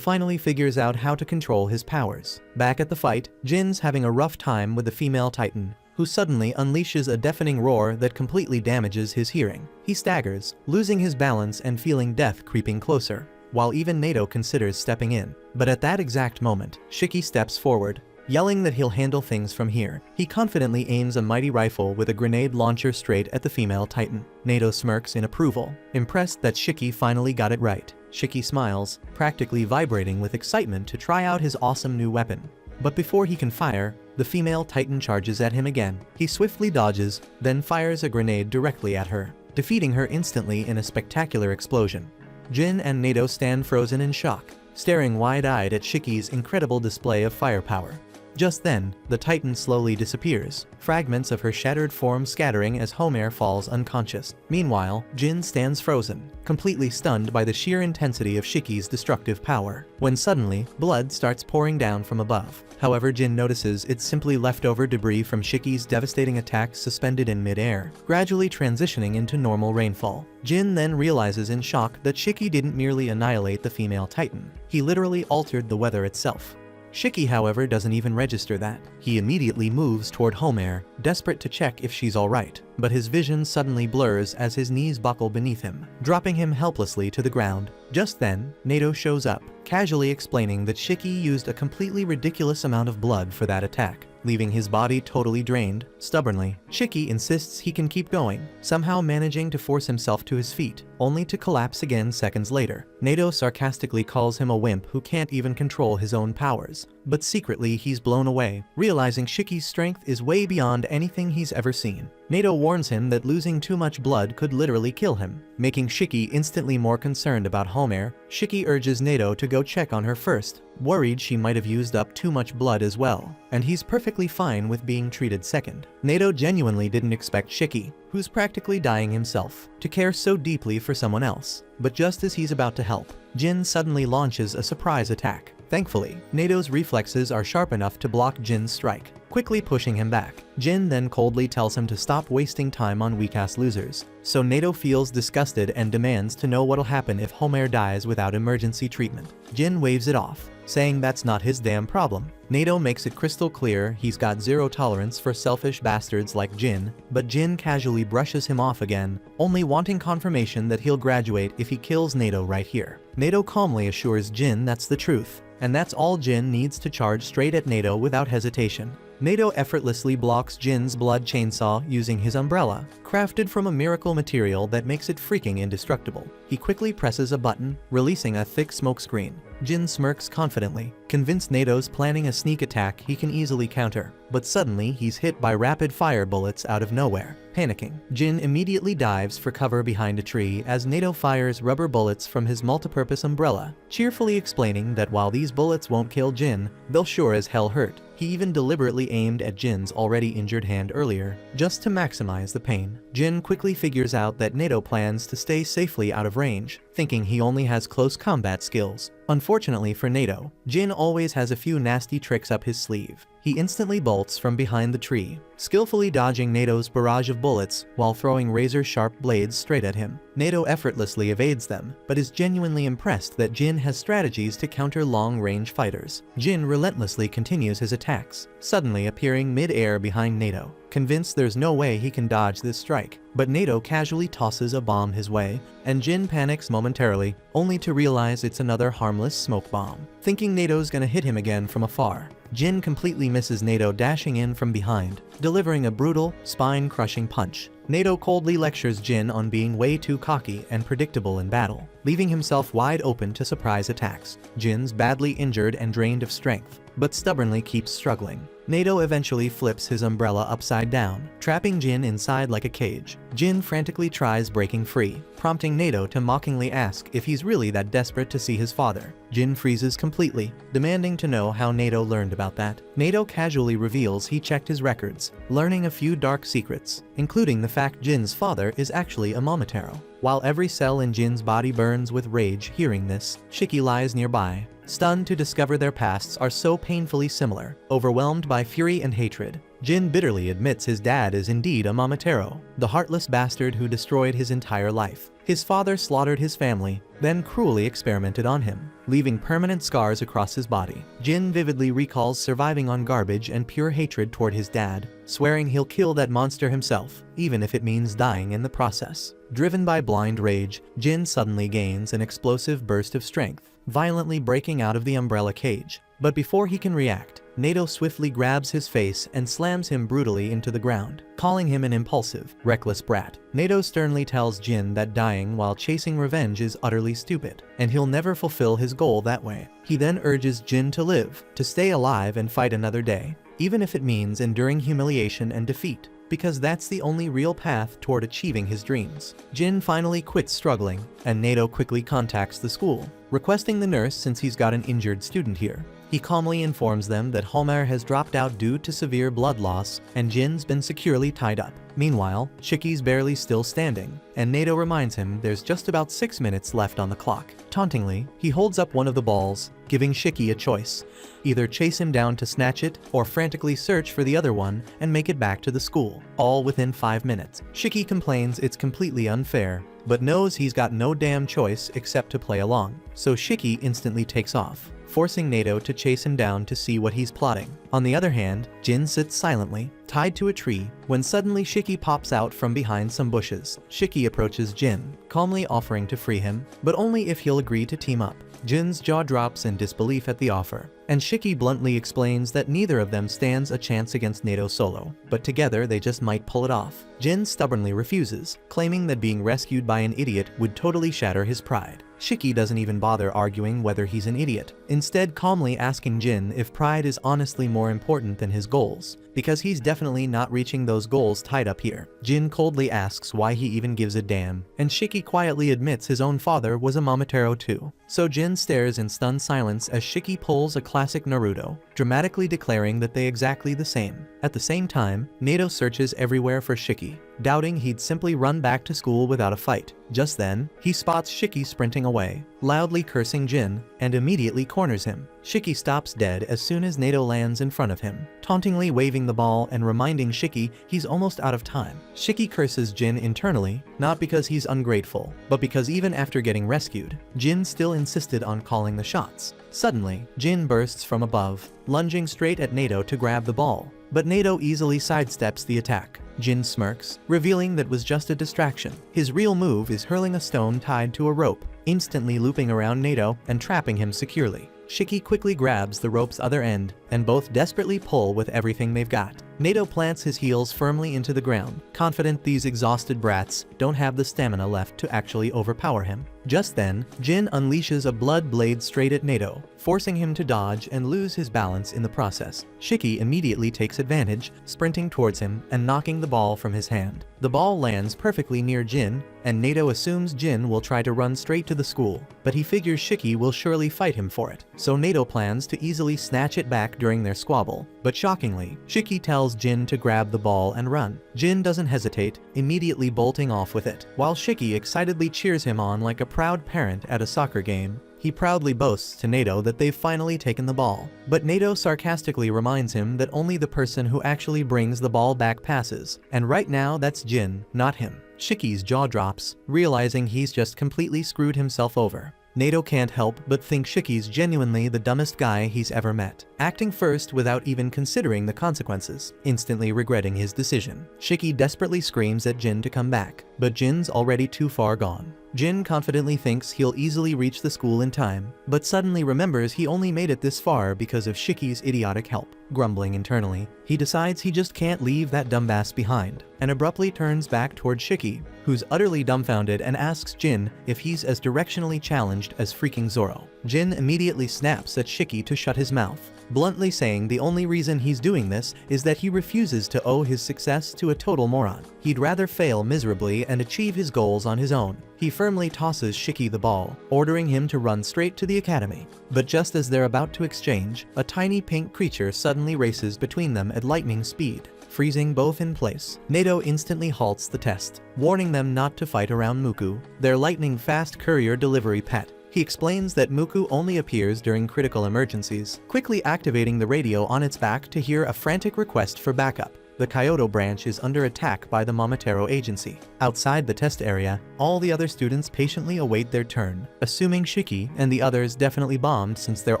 finally figures out how to control his powers. Back at the fight, Jin's having a rough time with the female Titan, who suddenly unleashes a deafening roar that completely damages his hearing. He staggers, losing his balance and feeling death creeping closer, while even Nato considers stepping in. But at that exact moment, Shiki steps forward, yelling that he'll handle things from here. He confidently aims a mighty rifle with a grenade launcher straight at the female Titan. Nato smirks in approval, impressed that Shiki finally got it right. Shiki smiles, practically vibrating with excitement to try out his awesome new weapon. But before he can fire, the female Titan charges at him again. He swiftly dodges, then fires a grenade directly at her, defeating her instantly in a spectacular explosion. Jin and Nato stand frozen in shock, staring wide-eyed at Shiki's incredible display of firepower. Just then, the Titan slowly disappears, fragments of her shattered form scattering as Homer falls unconscious. Meanwhile, Jin stands frozen, completely stunned by the sheer intensity of Shiki's destructive power, when suddenly, blood starts pouring down from above. However, Jin notices it's simply leftover debris from Shiki's devastating attacks suspended in mid-air, gradually transitioning into normal rainfall. Jin then realizes in shock that Shiki didn't merely annihilate the female Titan, he literally altered the weather itself. Shiki, however, doesn't even register that. He immediately moves toward Homer, desperate to check if she's alright, but his vision suddenly blurs as his knees buckle beneath him, dropping him helplessly to the ground. Just then, Nato shows up, casually explaining that Shiki used a completely ridiculous amount of blood for that attack, leaving his body totally drained. Stubbornly, Shiki insists he can keep going, somehow managing to force himself to his feet, only to collapse again seconds later. Nato sarcastically calls him a wimp who can't even control his own powers, but secretly he's blown away, realizing Shiki's strength is way beyond anything he's ever seen. Nato warns him that losing too much blood could literally kill him, making Shiki instantly more concerned about Homer. Shiki urges Nato to go check on her first, worried she might have used up too much blood as well, and he's perfectly fine with being treated second. Nato genuinely didn't expect Shiki, who's practically dying himself, to care so deeply for someone else. But just as he's about to help, Jin suddenly launches a surprise attack. Thankfully, Nato's reflexes are sharp enough to block Jin's strike, quickly pushing him back. Jin then coldly tells him to stop wasting time on weak-ass losers, so Nato feels disgusted and demands to know what'll happen if Homer dies without emergency treatment. Jin waves it off, saying that's not his damn problem. Nato makes it crystal clear he's got zero tolerance for selfish bastards like Jin, but Jin casually brushes him off again, only wanting confirmation that he'll graduate if he kills Nato right here. Nato calmly assures Jin that's the truth, and that's all Jin needs to charge straight at Nato without hesitation. Nato effortlessly blocks Jin's blood chainsaw using his umbrella, crafted from a miracle material that makes it freaking indestructible. He quickly presses a button, releasing a thick smoke screen. Jin smirks confidently, convinced Nato's planning a sneak attack he can easily counter, but suddenly he's hit by rapid-fire bullets out of nowhere. Panicking, Jin immediately dives for cover behind a tree as Nato fires rubber bullets from his multipurpose umbrella, cheerfully explaining that while these bullets won't kill Jin, they'll sure as hell hurt. He even deliberately aimed at Jin's already injured hand earlier, just to maximize the pain. Jin quickly figures out that Nato plans to stay safely out of range, thinking he only has close combat skills. Unfortunately for Nato, Jin always has a few nasty tricks up his sleeve. He instantly bolts from behind the tree, skillfully dodging Nato's barrage of bullets while throwing razor-sharp blades straight at him. Nato effortlessly evades them, but is genuinely impressed that Jin has strategies to counter long-range fighters. Jin relentlessly continues his attacks, suddenly appearing mid-air behind Nato, convinced there's no way he can dodge this strike. But Nato casually tosses a bomb his way, and Jin panics momentarily, only to realize it's another harmless smoke bomb. Thinking Nato's gonna hit him again from afar, Jin completely misses Nato dashing in from behind, delivering a brutal, spine-crushing punch. Nato coldly lectures Jin on being way too cocky and predictable in battle, leaving himself wide open to surprise attacks. Jin's badly injured and drained of strength, but stubbornly keeps struggling. Nato eventually flips his umbrella upside down, trapping Jin inside like a cage. Jin frantically tries breaking free, prompting Nato to mockingly ask if he's really that desperate to see his father. Jin freezes completely, demanding to know how Nato learned about that. Nato casually reveals he checked his records, learning a few dark secrets, including the fact Jin's father is actually a Momotaro. While every cell in Jin's body burns with rage hearing this, Shiki lies nearby, stunned to discover their pasts are so painfully similar. Overwhelmed by fury and hatred, Jin bitterly admits his dad is indeed a Momotaro, the heartless bastard who destroyed his entire life. His father slaughtered his family, then cruelly experimented on him, leaving permanent scars across his body. Jin vividly recalls surviving on garbage and pure hatred toward his dad, swearing he'll kill that monster himself, even if it means dying in the process. Driven by blind rage, Jin suddenly gains an explosive burst of strength, violently breaking out of the umbrella cage. But before he can react, Nato swiftly grabs his face and slams him brutally into the ground, calling him an impulsive, reckless brat. Nato sternly tells Jin that dying while chasing revenge is utterly stupid, and he'll never fulfill his goal that way. He then urges Jin to live, to stay alive and fight another day, even if it means enduring humiliation and defeat, because that's the only real path toward achieving his dreams. Jin finally quits struggling, and Nato quickly contacts the school, requesting the nurse since he's got an injured student here. He calmly informs them that Homer has dropped out due to severe blood loss, and Jin's been securely tied up. Meanwhile, Shiki's barely still standing, and Nato reminds him there's just about 6 minutes left on the clock. Tauntingly, he holds up one of the balls, giving Shiki a choice: either chase him down to snatch it, or frantically search for the other one and make it back to the school, all within 5 minutes. Shiki complains it's completely unfair, but knows he's got no damn choice except to play along. So Shiki instantly takes off, forcing Nato to chase him down to see what he's plotting. On the other hand, Jin sits silently, tied to a tree, when suddenly Shiki pops out from behind some bushes. Shiki approaches Jin, calmly offering to free him, but only if he'll agree to team up. Jin's jaw drops in disbelief at the offer, and Shiki bluntly explains that neither of them stands a chance against Nato solo, but together they just might pull it off. Jin stubbornly refuses, claiming that being rescued by an idiot would totally shatter his pride. Shiki doesn't even bother arguing whether he's an idiot, instead calmly asking Jin if pride is honestly more important than his goals, because he's definitely not reaching those goals tied up here. Jin coldly asks why he even gives a damn, and Shiki quietly admits his own father was a Momotaro too. So Jin stares in stunned silence as Shiki pulls a classic Naruto, dramatically declaring that they exactly the same. At the same time, Nato searches everywhere for Shiki, doubting he'd simply run back to school without a fight. Just then, he spots Shiki sprinting away, loudly cursing Jin, and immediately corners him. Shiki stops dead as soon as Nato lands in front of him, tauntingly waving the ball and reminding Shiki he's almost out of time. Shiki curses Jin internally, not because he's ungrateful, but because even after getting rescued, Jin still insisted on calling the shots. Suddenly, Jin bursts from above, lunging straight at Nato to grab the ball, but Nato easily sidesteps the attack. Jin smirks, revealing that was just a distraction. His real move is hurling a stone tied to a rope, instantly looping around Nato and trapping him securely. Shiki quickly grabs the rope's other end, and both desperately pull with everything they've got. Nato plants his heels firmly into the ground, confident these exhausted brats don't have the stamina left to actually overpower him. Just then, Jin unleashes a blood blade straight at Nato, forcing him to dodge and lose his balance in the process. Shiki immediately takes advantage, sprinting towards him and knocking the ball from his hand. The ball lands perfectly near Jin, and Nato assumes Jin will try to run straight to the school, but he figures Shiki will surely fight him for it. So Nato plans to easily snatch it back during their squabble, but shockingly, Shiki tells Jin to grab the ball and run. Jin doesn't hesitate, immediately bolting off with it, while Shiki excitedly cheers him on like a proud parent at a soccer game. He proudly boasts to Nato that they've finally taken the ball, but Nato sarcastically reminds him that only the person who actually brings the ball back passes, and right now that's Jin, not him. Shiki's jaw drops, realizing he's just completely screwed himself over. Nato can't help but think Shiki's genuinely the dumbest guy he's ever met, acting first without even considering the consequences, instantly regretting his decision. Shiki desperately screams at Jin to come back, but Jin's already too far gone. Jin confidently thinks he'll easily reach the school in time, but suddenly remembers he only made it this far because of Shiki's idiotic help. Grumbling internally, he decides he just can't leave that dumbass behind, and abruptly turns back toward Shiki, who's utterly dumbfounded and asks Jin if he's as directionally challenged as freaking Zoro. Jin immediately snaps at Shiki to shut his mouth, bluntly saying the only reason he's doing this is that he refuses to owe his success to a total moron. He'd rather fail miserably and achieve his goals on his own. He firmly tosses Shiki the ball, ordering him to run straight to the academy. But just as they're about to exchange, a tiny pink creature suddenly races between them at lightning speed, freezing both in place. Nato instantly halts the test, warning them not to fight around Muku, their lightning-fast courier delivery pet. He explains that Muku only appears during critical emergencies, quickly activating the radio on its back to hear a frantic request for backup. the Kyoto branch is under attack by the Momotaro agency. Outside the test area, all the other students patiently await their turn, assuming Shiki and the others definitely bombed since they're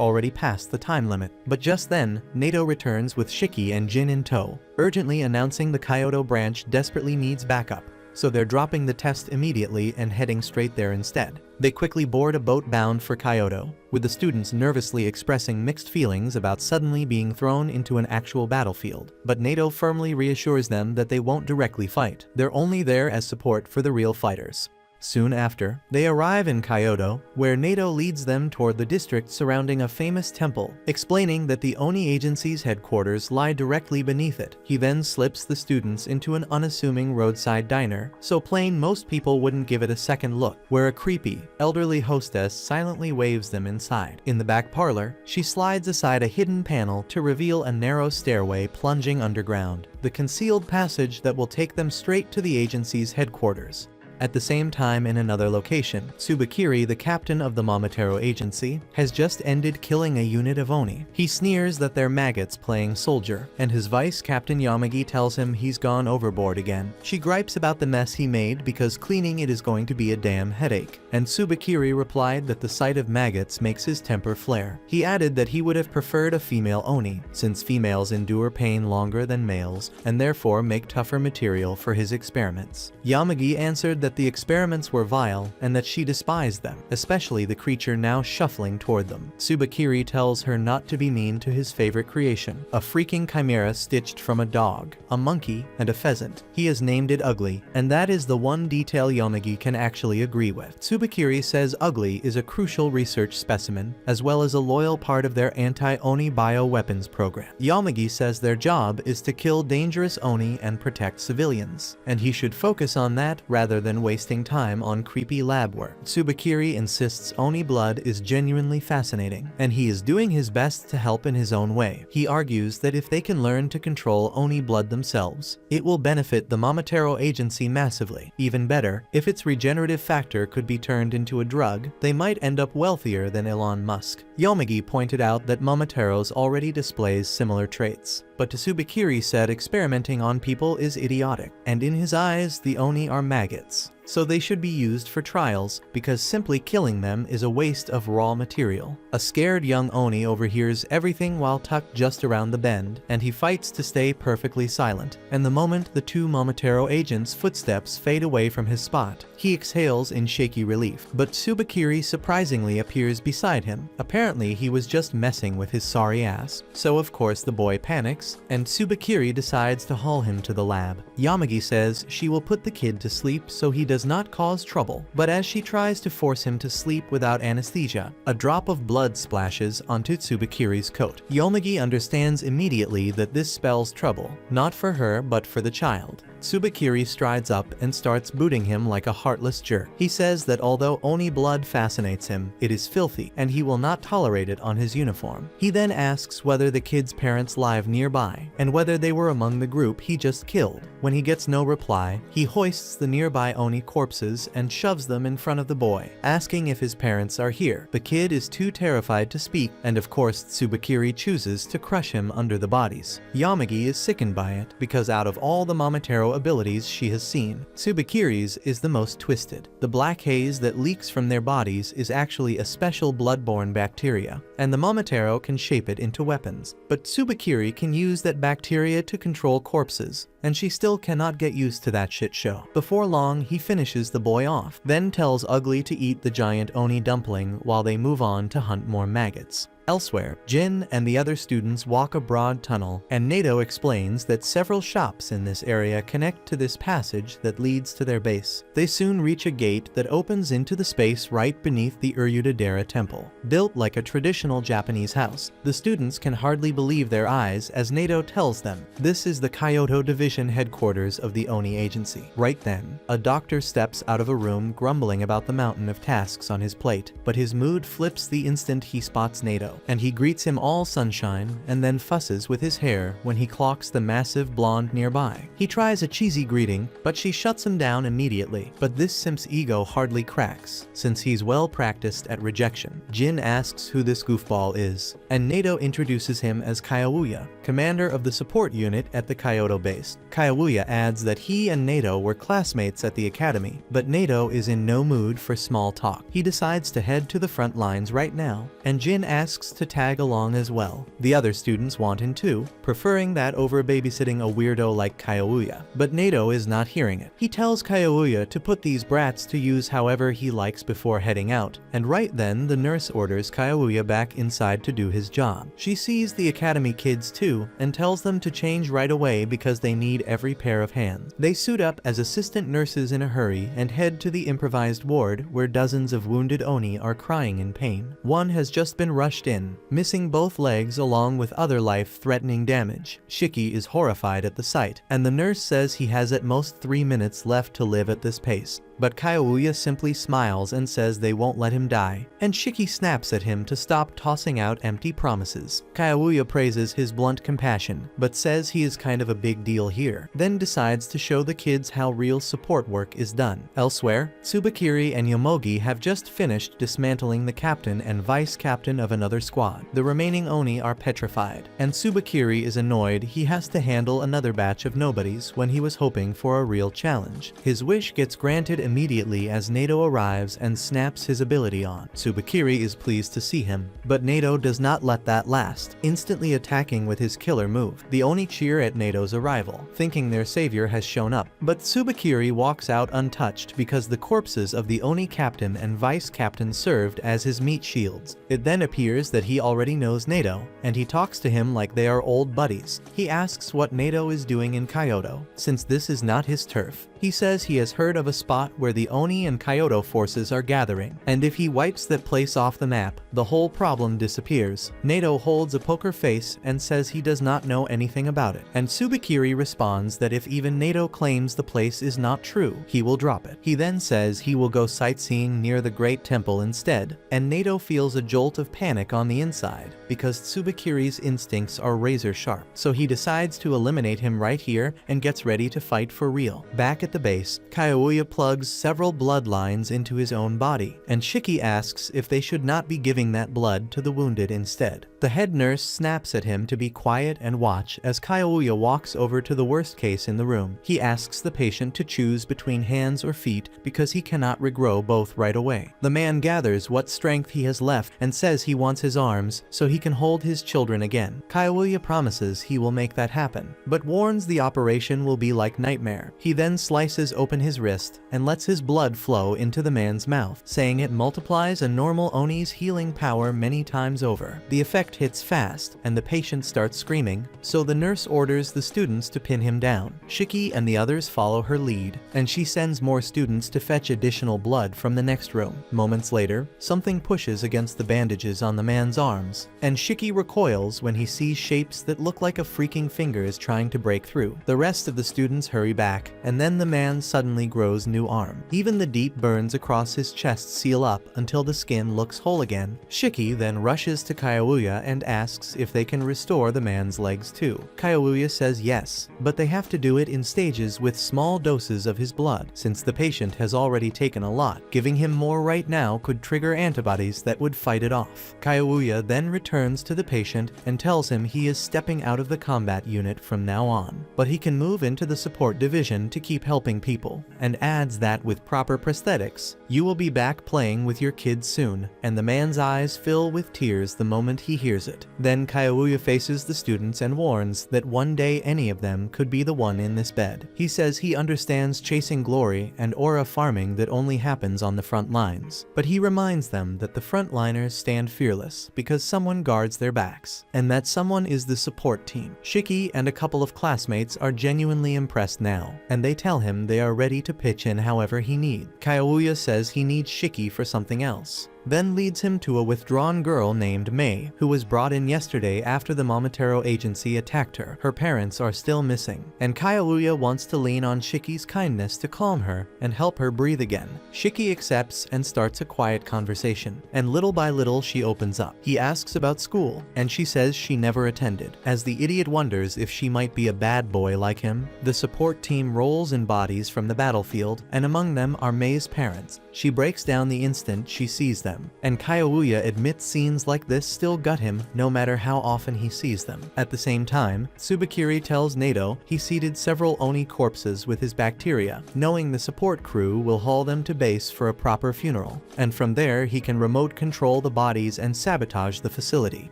already past the time limit. But just then, Nato returns with Shiki and Jin in tow, urgently announcing the Kyoto branch desperately needs backup. So they're dropping the test immediately and heading straight there instead. They quickly board a boat bound for Kyoto, with the students nervously expressing mixed feelings about suddenly being thrown into an actual battlefield. But Nato firmly reassures them that they won't directly fight. They're only there as support for the real fighters. Soon after, they arrive in Kyoto, where Nato leads them toward the district surrounding a famous temple, explaining that the Oni agency's headquarters lie directly beneath it. He then slips the students into an unassuming roadside diner, so plain most people wouldn't give it a second look, where a creepy, elderly hostess silently waves them inside. In the back parlor, she slides aside a hidden panel to reveal a narrow stairway plunging underground, the concealed passage that will take them straight to the agency's headquarters. At the same time, in another location, Tsubakiri, the captain of the Momotaro agency, has just ended killing a unit of Oni. He sneers that they're maggots playing soldier, and his vice captain Yamagi tells him he's gone overboard again. She gripes about the mess he made because cleaning it is going to be a damn headache, and Tsubakiri replied that the sight of maggots makes his temper flare. He added that he would have preferred a female Oni, since females endure pain longer than males, and therefore make tougher material for his experiments. Yamagi answered that the experiments were vile and that she despised them, especially the creature now shuffling toward them. Tsubakiri tells her not to be mean to his favorite creation, a freaking chimera stitched from a dog, a monkey, and a pheasant. He has named it Ugly, and that is the one detail Yamagi can actually agree with. Tsubakiri says Ugly is a crucial research specimen, as well as a loyal part of their anti-Oni bioweapons program. Yamagi says their job is to kill dangerous Oni and protect civilians, and he should focus on that rather than wasting time on creepy lab work. Tsubakiri insists Oni blood is genuinely fascinating, and he is doing his best to help in his own way. He argues that if they can learn to control Oni blood themselves, it will benefit the Momotaro agency massively. Even better, if its regenerative factor could be turned into a drug, they might end up wealthier than Elon Musk. Yamagi pointed out that Momotaro's already displays similar traits, but Tsubakiri said experimenting on people is idiotic, and in his eyes the Oni are maggots, so they should be used for trials because simply killing them is a waste of raw material. A scared young Oni overhears everything while tucked just around the bend, and he fights to stay perfectly silent, and the moment the two Momotaro agents' footsteps fade away from his spot, he exhales in shaky relief. But Tsubakiri surprisingly appears beside him. Apparently he was just messing with his sorry ass, so of course the boy panics, and Tsubakiri decides to haul him to the lab. Yamagi says she will put the kid to sleep so he does not cause trouble, but as she tries to force him to sleep without anesthesia, a drop of blood splashes onto Tsubakiri's coat. Yamagi understands immediately that this spells trouble, not for her but for the child. Tsubakiri strides up and starts booting him like a heartless jerk. He says that although Oni blood fascinates him, it is filthy, and he will not tolerate it on his uniform. He then asks whether the kid's parents live nearby, and whether they were among the group he just killed. When he gets no reply, he hoists the nearby Oni corpses and shoves them in front of the boy, asking if his parents are here. The kid is too terrified to speak, and of course Tsubakiri chooses to crush him under the bodies. Yamagi is sickened by it, because out of all the Momotaro abilities she has seen, Tsubakiri's is the most twisted. The black haze that leaks from their bodies is actually a special blood-borne bacteria, and the Momotaro can shape it into weapons. But Tsubakiri can use that bacteria to control corpses, and she still cannot get used to that shit show. Before long, he finishes the boy off, then tells Ugly to eat the giant Oni dumpling while they move on to hunt more maggots. Elsewhere, Jin and the other students walk a broad tunnel, and Nato explains that several shops in this area connect to this passage that leads to their base. They soon reach a gate that opens into the space right beneath the Uryudadera temple. Built like a traditional Japanese house, the students can hardly believe their eyes as Nato tells them this is the Kyoto Division headquarters of the Oni agency. Right then, a doctor steps out of a room grumbling about the mountain of tasks on his plate, but his mood flips the instant he spots Nato. Nato, and he greets him all sunshine and then fusses with his hair when he clocks the massive blonde nearby. He tries a cheesy greeting, but she shuts him down immediately. But this simp's ego hardly cracks, since he's well practiced at rejection. Jin asks who this goofball is, and Nato introduces him as Kayawuya, commander of the support unit at the Kyoto base. Kayawuya adds that he and Nato were classmates at the academy, but Nato is in no mood for small talk. He decides to head to the front lines right now, and Jin asks to tag along as well. The other students want him too, preferring that over babysitting a weirdo like Kayawuya. But Nato is not hearing it. He tells Kayawuya to put these brats to use however he likes before heading out, and right then the nurse orders Kayawuya back inside to do his job. She sees the academy kids too, and tells them to change right away because they need every pair of hands. They suit up as assistant nurses in a hurry and head to the improvised ward where dozens of wounded Oni are crying in pain. One has just been rushed in, missing both legs along with other life-threatening damage. Shiki is horrified at the sight, and the nurse says he has at most 3 minutes left to live at this pace. But Kayawuya simply smiles and says they won't let him die, and Shiki snaps at him to stop tossing out empty promises. Kayawuya praises his blunt compassion, but says he is kind of a big deal here, then decides to show the kids how real support work is done. Elsewhere, Tsubakiri and Yomogi have just finished dismantling the captain and vice captain of another squad. The remaining Oni are petrified, and Tsubakiri is annoyed he has to handle another batch of nobodies when he was hoping for a real challenge. His wish gets granted immediately as Nato arrives and snaps his ability on. Tsubakiri is pleased to see him, but Nato does not let that last, instantly attacking with his killer move. The Oni cheer at Nato's arrival, thinking their savior has shown up, but Tsubakiri walks out untouched because the corpses of the Oni captain and vice captain served as his meat shields. It then appears that he already knows Nato, and he talks to him like they are old buddies. He asks what Nato is doing in Kyoto, since this is not his turf. He says he has heard of a spot where the Oni and Kyoto forces are gathering, and if he wipes that place off the map, the whole problem disappears. Nato holds a poker face and says he does not know anything about it, and Tsubakiri responds that if even Nato claims the place is not true, he will drop it. He then says he will go sightseeing near the Great Temple instead, and Nato feels a jolt of panic on the inside, because Tsubakiri's instincts are razor sharp, so he decides to eliminate him right here and gets ready to fight for real. Back at the base, Kayawuya plugs several bloodlines into his own body, and Shiki asks if they should not be giving that blood to the wounded instead. The head nurse snaps at him to be quiet and watch as Kayawuya walks over to the worst case in the room. He asks the patient to choose between hands or feet because he cannot regrow both right away. The man gathers what strength he has left and says he wants his arms so he can hold his children again. Kayawuya promises he will make that happen, but warns the operation will be like nightmare. He then slices open his wrist and lets his blood flow into the man's mouth, saying it multiplies a normal Oni's healing power many times over. The effect hits fast, and the patient starts screaming, so the nurse orders the students to pin him down. Shiki and the others follow her lead, and she sends more students to fetch additional blood from the next room. Moments later, something pushes against the bandages on the man's arms, and Shiki recoils when he sees shapes that look like a freaking finger is trying to break through. The rest of the students hurry back, and then the man suddenly grows new arm. Even the deep burns across his chest seal up until the skin looks whole again. Shiki then rushes to Kayawuya and asks if they can restore the man's legs too. Kayawuya says yes, but they have to do it in stages with small doses of his blood, since the patient has already taken a lot. Giving him more right now could trigger antibodies that would fight it off. Kayawuya then returns to the patient and tells him he is stepping out of the combat unit from now on, but he can move into the support division to keep helping people, and adds that with proper prosthetics, you will be back playing with your kids soon, and the man's eyes fill with tears the moment he hears it. Then Kayawuya faces the students and warns that one day any of them could be the one in this bed. He says he understands chasing glory and aura farming that only happens on the front lines, but he reminds them that the frontliners stand fearless because someone guards their backs, and that someone is the support team. Shiki and a couple of classmates are genuinely impressed now, and they tell him they are ready to pitch in however he needs. Kayawuya says he needs Shiki for something else, then leads him to a withdrawn girl named Mei, who was brought in yesterday after the Momotaro agency attacked her. Her parents are still missing, and Kayouya wants to lean on Shiki's kindness to calm her and help her breathe again. Shiki accepts and starts a quiet conversation, and little by little she opens up. He asks about school, and she says she never attended. As the idiot wonders if she might be a bad boy like him, the support team rolls in bodies from the battlefield, and among them are Mei's parents. She breaks down the instant she sees them, and Kayouya admits scenes like this still gut him no matter how often he sees them. At the same time, Tsubakiri tells Nato he seeded several Oni corpses with his bacteria, knowing the support crew will haul them to base for a proper funeral, and from there he can remote control the bodies and sabotage the facility.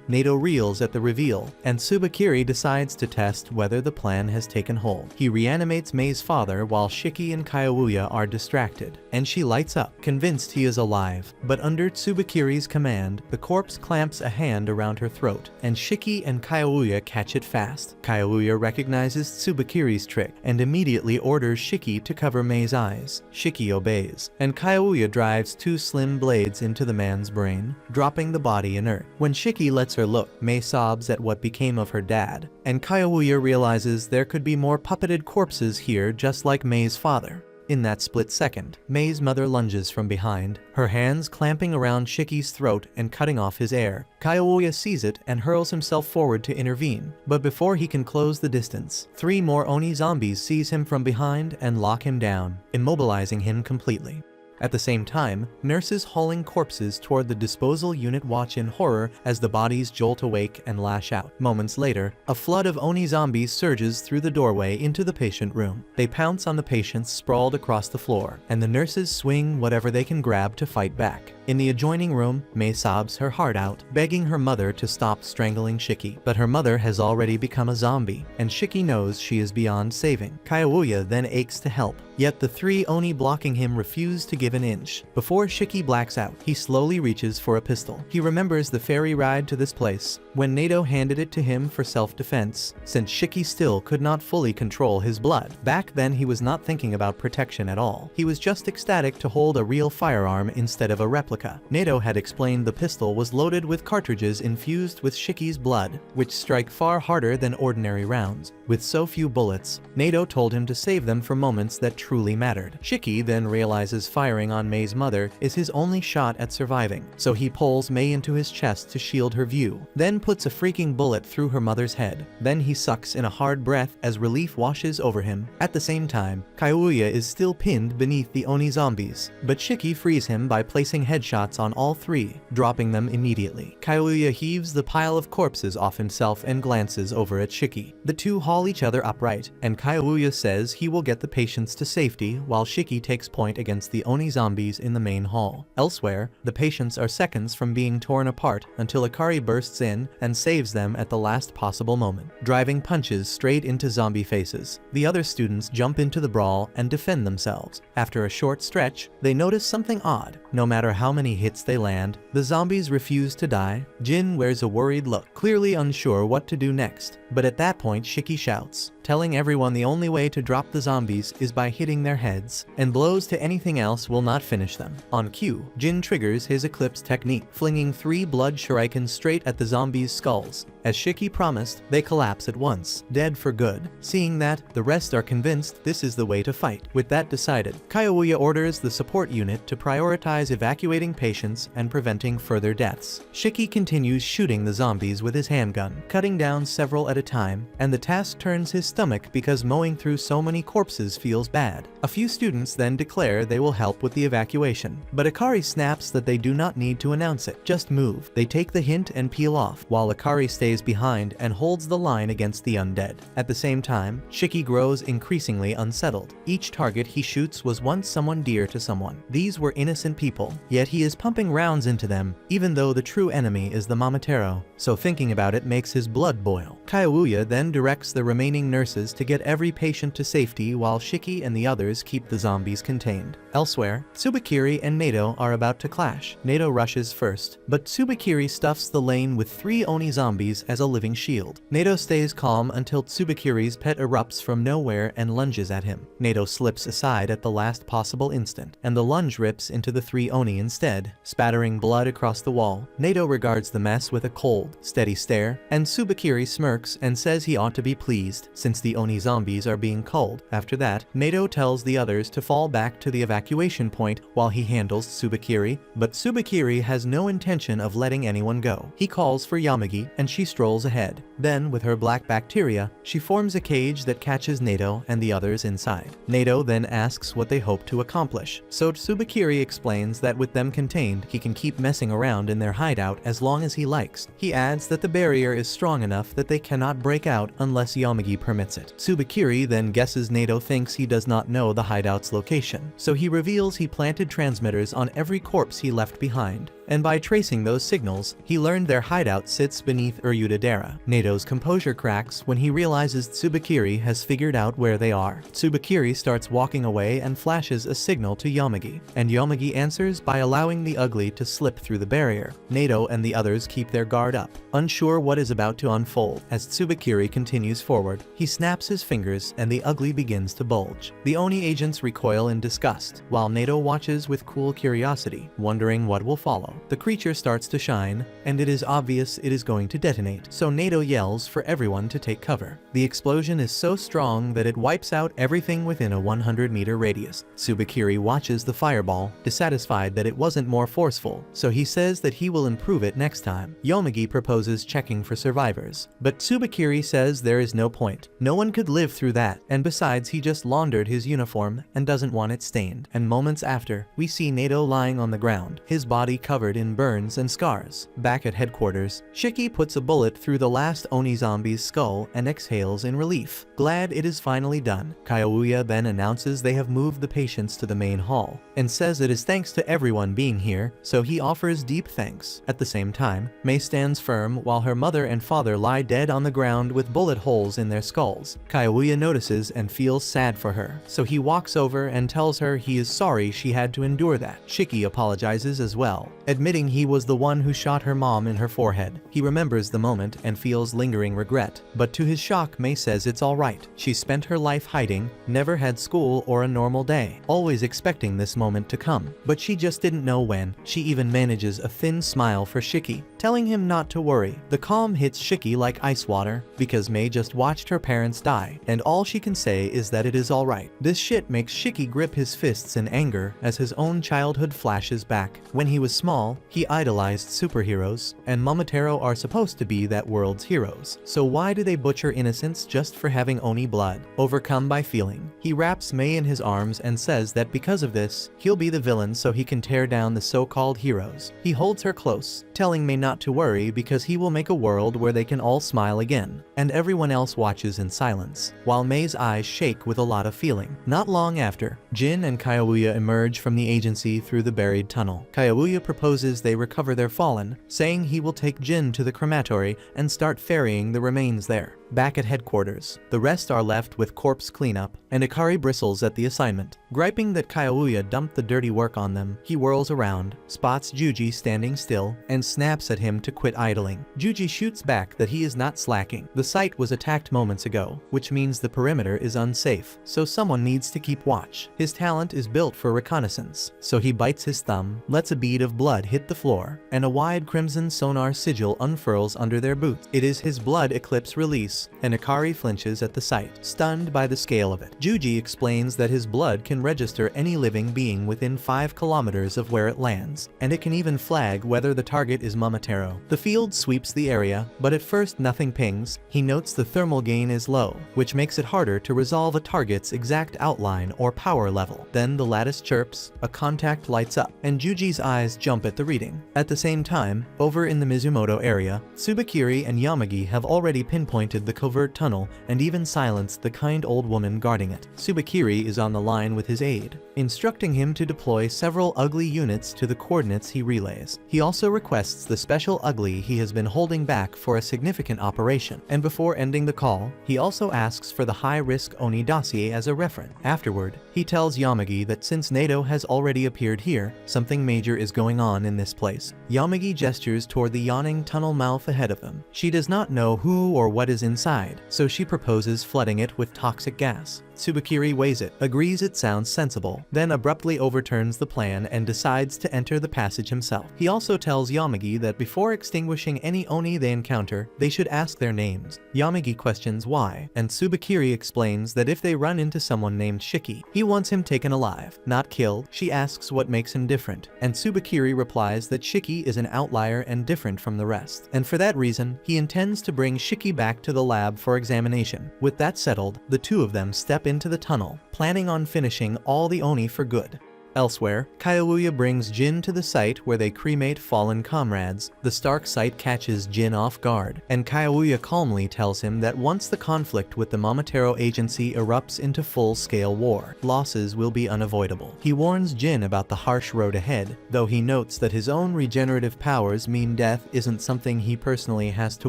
Nato reels at the reveal, and Tsubakiri decides to test whether the plan has taken hold. He reanimates Mei's father while Shiki and Kayouya are distracted, and she lights up, convinced he is alive. But under Tsubakiri's command, the corpse clamps a hand around her throat, and Shiki and Kayouya catch it fast. Kayouya recognizes Tsubakiri's trick and immediately orders Shiki to cover Mei's eyes. Shiki obeys, and Kayouya drives two slim blades into the man's brain, dropping the body inert. When Shiki lets her look, Mei sobs at what became of her dad, and Kayouya realizes there could be more puppeted corpses here just like Mei's father. In that split second, Mei's mother lunges from behind, her hands clamping around Shiki's throat and cutting off his air. Kayouya sees it and hurls himself forward to intervene, but before he can close the distance, 3 more Oni zombies seize him from behind and lock him down, immobilizing him completely. At the same time, nurses hauling corpses toward the disposal unit watch in horror as the bodies jolt awake and lash out. Moments later, a flood of Oni zombies surges through the doorway into the patient room. They pounce on the patients sprawled across the floor, and the nurses swing whatever they can grab to fight back. In the adjoining room, Mei sobs her heart out, begging her mother to stop strangling Shiki. But her mother has already become a zombie, and Shiki knows she is beyond saving. Kayouya then aches to help, yet the 3 Oni blocking him refuse to give an inch. Before Shiki blacks out, he slowly reaches for a pistol. He remembers the ferry ride to this place, when Nato handed it to him for self-defense, since Shiki still could not fully control his blood. Back then he was not thinking about protection at all. He was just ecstatic to hold a real firearm instead of a replica. Nato had explained the pistol was loaded with cartridges infused with Shiki's blood, which strike far harder than ordinary rounds. With so few bullets, Nato told him to save them for moments that truly mattered. Shiki then realizes firing on Mei's mother is his only shot at surviving, so he pulls Mei into his chest to shield her view, then puts a freaking bullet through her mother's head. Then he sucks in a hard breath as relief washes over him. At the same time, Kayouya is still pinned beneath the Oni zombies, but Shiki frees him by placing headshots on all 3, dropping them immediately. Kayouya heaves the pile of corpses off himself and glances over at Shiki. The two haul each other upright, and Kayouya says he will get the patients to safety while Shiki takes point against the Oni zombies in the main hall. Elsewhere, the patients are seconds from being torn apart until Akari bursts in and saves them at the last possible moment, driving punches straight into zombie faces. The other students jump into the brawl and defend themselves. After a short stretch, they notice something odd. No matter how many hits they land, the zombies refuse to die. Jin wears a worried look, clearly unsure what to do next. But at that point, Shiki shouts, telling everyone the only way to drop the zombies is by hitting their heads, and blows to anything else will not finish them. On cue, Jin triggers his Eclipse technique, flinging 3 blood shurikens straight at the zombies' skulls. As Shiki promised, they collapse at once, dead for good. Seeing that, the rest are convinced this is the way to fight. With that decided, Kayouya orders the support unit to prioritize evacuating patients and preventing further deaths. Shiki continues shooting the zombies with his handgun, cutting down several at a time, and the task turns his stomach because mowing through so many corpses feels bad. A few students then declare they will help with the evacuation, but Akari snaps that they do not need to announce it, just move. They take the hint and peel off, while Akari stays behind and holds the line against the undead. At the same time, Shiki grows increasingly unsettled. Each target he shoots was once someone dear to someone. These were innocent people, yet he is pumping rounds into them, even though the true enemy is the Momotaro, so thinking about it makes his blood boil. Kayouya then directs the remaining nurses to get every patient to safety while Shiki and the others keep the zombies contained. Elsewhere, Tsubakiri and Nato are about to clash. Nato rushes first, but Tsubakiri stuffs the lane with 3 Oni zombies serves as a living shield. Nato stays calm until Tsubakiri's pet erupts from nowhere and lunges at him. Nato slips aside at the last possible instant, and the lunge rips into the 3 Oni instead, spattering blood across the wall. Nato regards the mess with a cold, steady stare, and Tsubakiri smirks and says he ought to be pleased, since the Oni zombies are being culled. After that, Nato tells the others to fall back to the evacuation point while he handles Tsubakiri, but Tsubakiri has no intention of letting anyone go. He calls for Yamagi, and she strolls ahead. Then, with her black bacteria, she forms a cage that catches Nato and the others inside. Nato then asks what they hope to accomplish, so Tsubakiri explains that with them contained, he can keep messing around in their hideout as long as he likes. He adds that the barrier is strong enough that they cannot break out unless Yamagi permits it. Tsubakiri then guesses Nato thinks he does not know the hideout's location, so he reveals he planted transmitters on every corpse he left behind, and by tracing those signals, he learned their hideout sits beneath Uryuta-dera. Nato's composure cracks when he realizes Tsubakiri has figured out where they are. Tsubakiri starts walking away and flashes a signal to Yamagi, and Yamagi answers by allowing the ugly to slip through the barrier. Nato and the others keep their guard up, unsure what is about to unfold. As Tsubakiri continues forward, he snaps his fingers and the ugly begins to bulge. The Oni agents recoil in disgust, while Nato watches with cool curiosity, wondering what will follow. The creature starts to shine, and it is obvious it is going to detonate, so Nato yells for everyone to take cover. The explosion is so strong that it wipes out everything within a 100-meter radius. Tsubakiri watches the fireball, dissatisfied that it wasn't more forceful, so he says that he will improve it next time. Yomagi proposes checking for survivors, but Tsubakiri says there is no point. No one could live through that, and besides he just laundered his uniform and doesn't want it stained. And moments after, we see Nato lying on the ground, his body covered in burns and scars. Back at headquarters, Shiki puts a bullet through the last Oni zombie's skull and exhales in relief. Glad it is finally done. Kyoya then announces they have moved the patients to the main hall, and says it is thanks to everyone being here, so he offers deep thanks. At the same time, Mei stands firm while her mother and father lie dead on the ground with bullet holes in their skulls. Kyoya notices and feels sad for her, so he walks over and tells her he is sorry she had to endure that. Shiki apologizes as well, admitting he was the one who shot her mom in her forehead. He remembers the moment and feels lingering regret, but to his shock, Mei says it's alright. She spent her life hiding, never had school or a normal day, always expecting this moment to come, but she just didn't know when. She even manages a thin smile for Shiki, telling him not to worry. The calm hits Shiki like ice water, because Mei just watched her parents die, and all she can say is that it is alright. This shit makes Shiki grip his fists in anger as his own childhood flashes back. When he was small, he idolized superheroes, and Momotaro are supposed to be that world's heroes. So why do they butcher innocents just for having Oni blood? Overcome by feeling, he wraps Mei in his arms and says that because of this, he'll be the villain so he can tear down the so-called heroes. He holds her close, telling Mei not to worry because he will make a world where they can all smile again, and everyone else watches in silence, while Mei's eyes shake with a lot of feeling. Not long after, Jin and Kyoya emerge from the agency through the buried tunnel. Kyoya proposes they recover their fallen, saying he will take Jin to the crematory and start ferrying the remains there. Back at headquarters, the rest are left with corpse cleanup, and Ikari bristles at the assignment. Griping that Kyoya dumped the dirty work on them, he whirls around, spots Juji standing still, and snaps at him to quit idling. Juji shoots back that he is not slacking. The site was attacked moments ago, which means the perimeter is unsafe, so someone needs to keep watch. His talent is built for reconnaissance, so he bites his thumb, lets a bead of blood hit the floor, and a wide crimson sonar sigil unfurls under their boots. It is his blood eclipse release, and Ikari flinches at the sight, stunned by the scale of it. Juji explains that his blood can register any living being within 5 kilometers of where it lands, and it can even flag whether the target is Momotaro. The field sweeps the area, but at first nothing pings. He notes the thermal gain is low, which makes it harder to resolve a target's exact outline or power level. Then the lattice chirps, a contact lights up, and Juji's eyes jump at the reading. At the same time, over in the Mizumoto area, Tsubakiri and Yamagi have already pinpointed the covert tunnel and even silenced the kind old woman guarding it. Tsubakiri is on the line with his aide, instructing him to deploy several ugly units to the coordinates he relays. He also requests the special ugly he has been holding back for a significant operation, and before ending the call, he also asks for the high-risk Oni dossier as a reference. Afterward, he tells Yamagi that since NATO has already appeared here, something major is going on in this place. Yamagi gestures toward the yawning tunnel mouth ahead of them. She does not know who or what is inside, so she proposes flooding it with toxic gas. Tsubakiri weighs it, agrees it sounds sensible, then abruptly overturns the plan and decides to enter the passage himself. He also tells Yamagi that before extinguishing any Oni they encounter, they should ask their names. Yamagi questions why, and Tsubakiri explains that if they run into someone named Shiki, he wants him taken alive, not killed. She asks what makes him different, and Tsubakiri replies that Shiki is an outlier and different from the rest, and for that reason, he intends to bring Shiki back to the lab for examination. With that settled, the two of them step into the tunnel, planning on finishing all the Oni for good. Elsewhere, Kayouya brings Jin to the site where they cremate fallen comrades. The Stark site catches Jin off guard, and Kayouya calmly tells him that once the conflict with the Momotaro agency erupts into full-scale war, losses will be unavoidable. He warns Jin about the harsh road ahead, though he notes that his own regenerative powers mean death isn't something he personally has to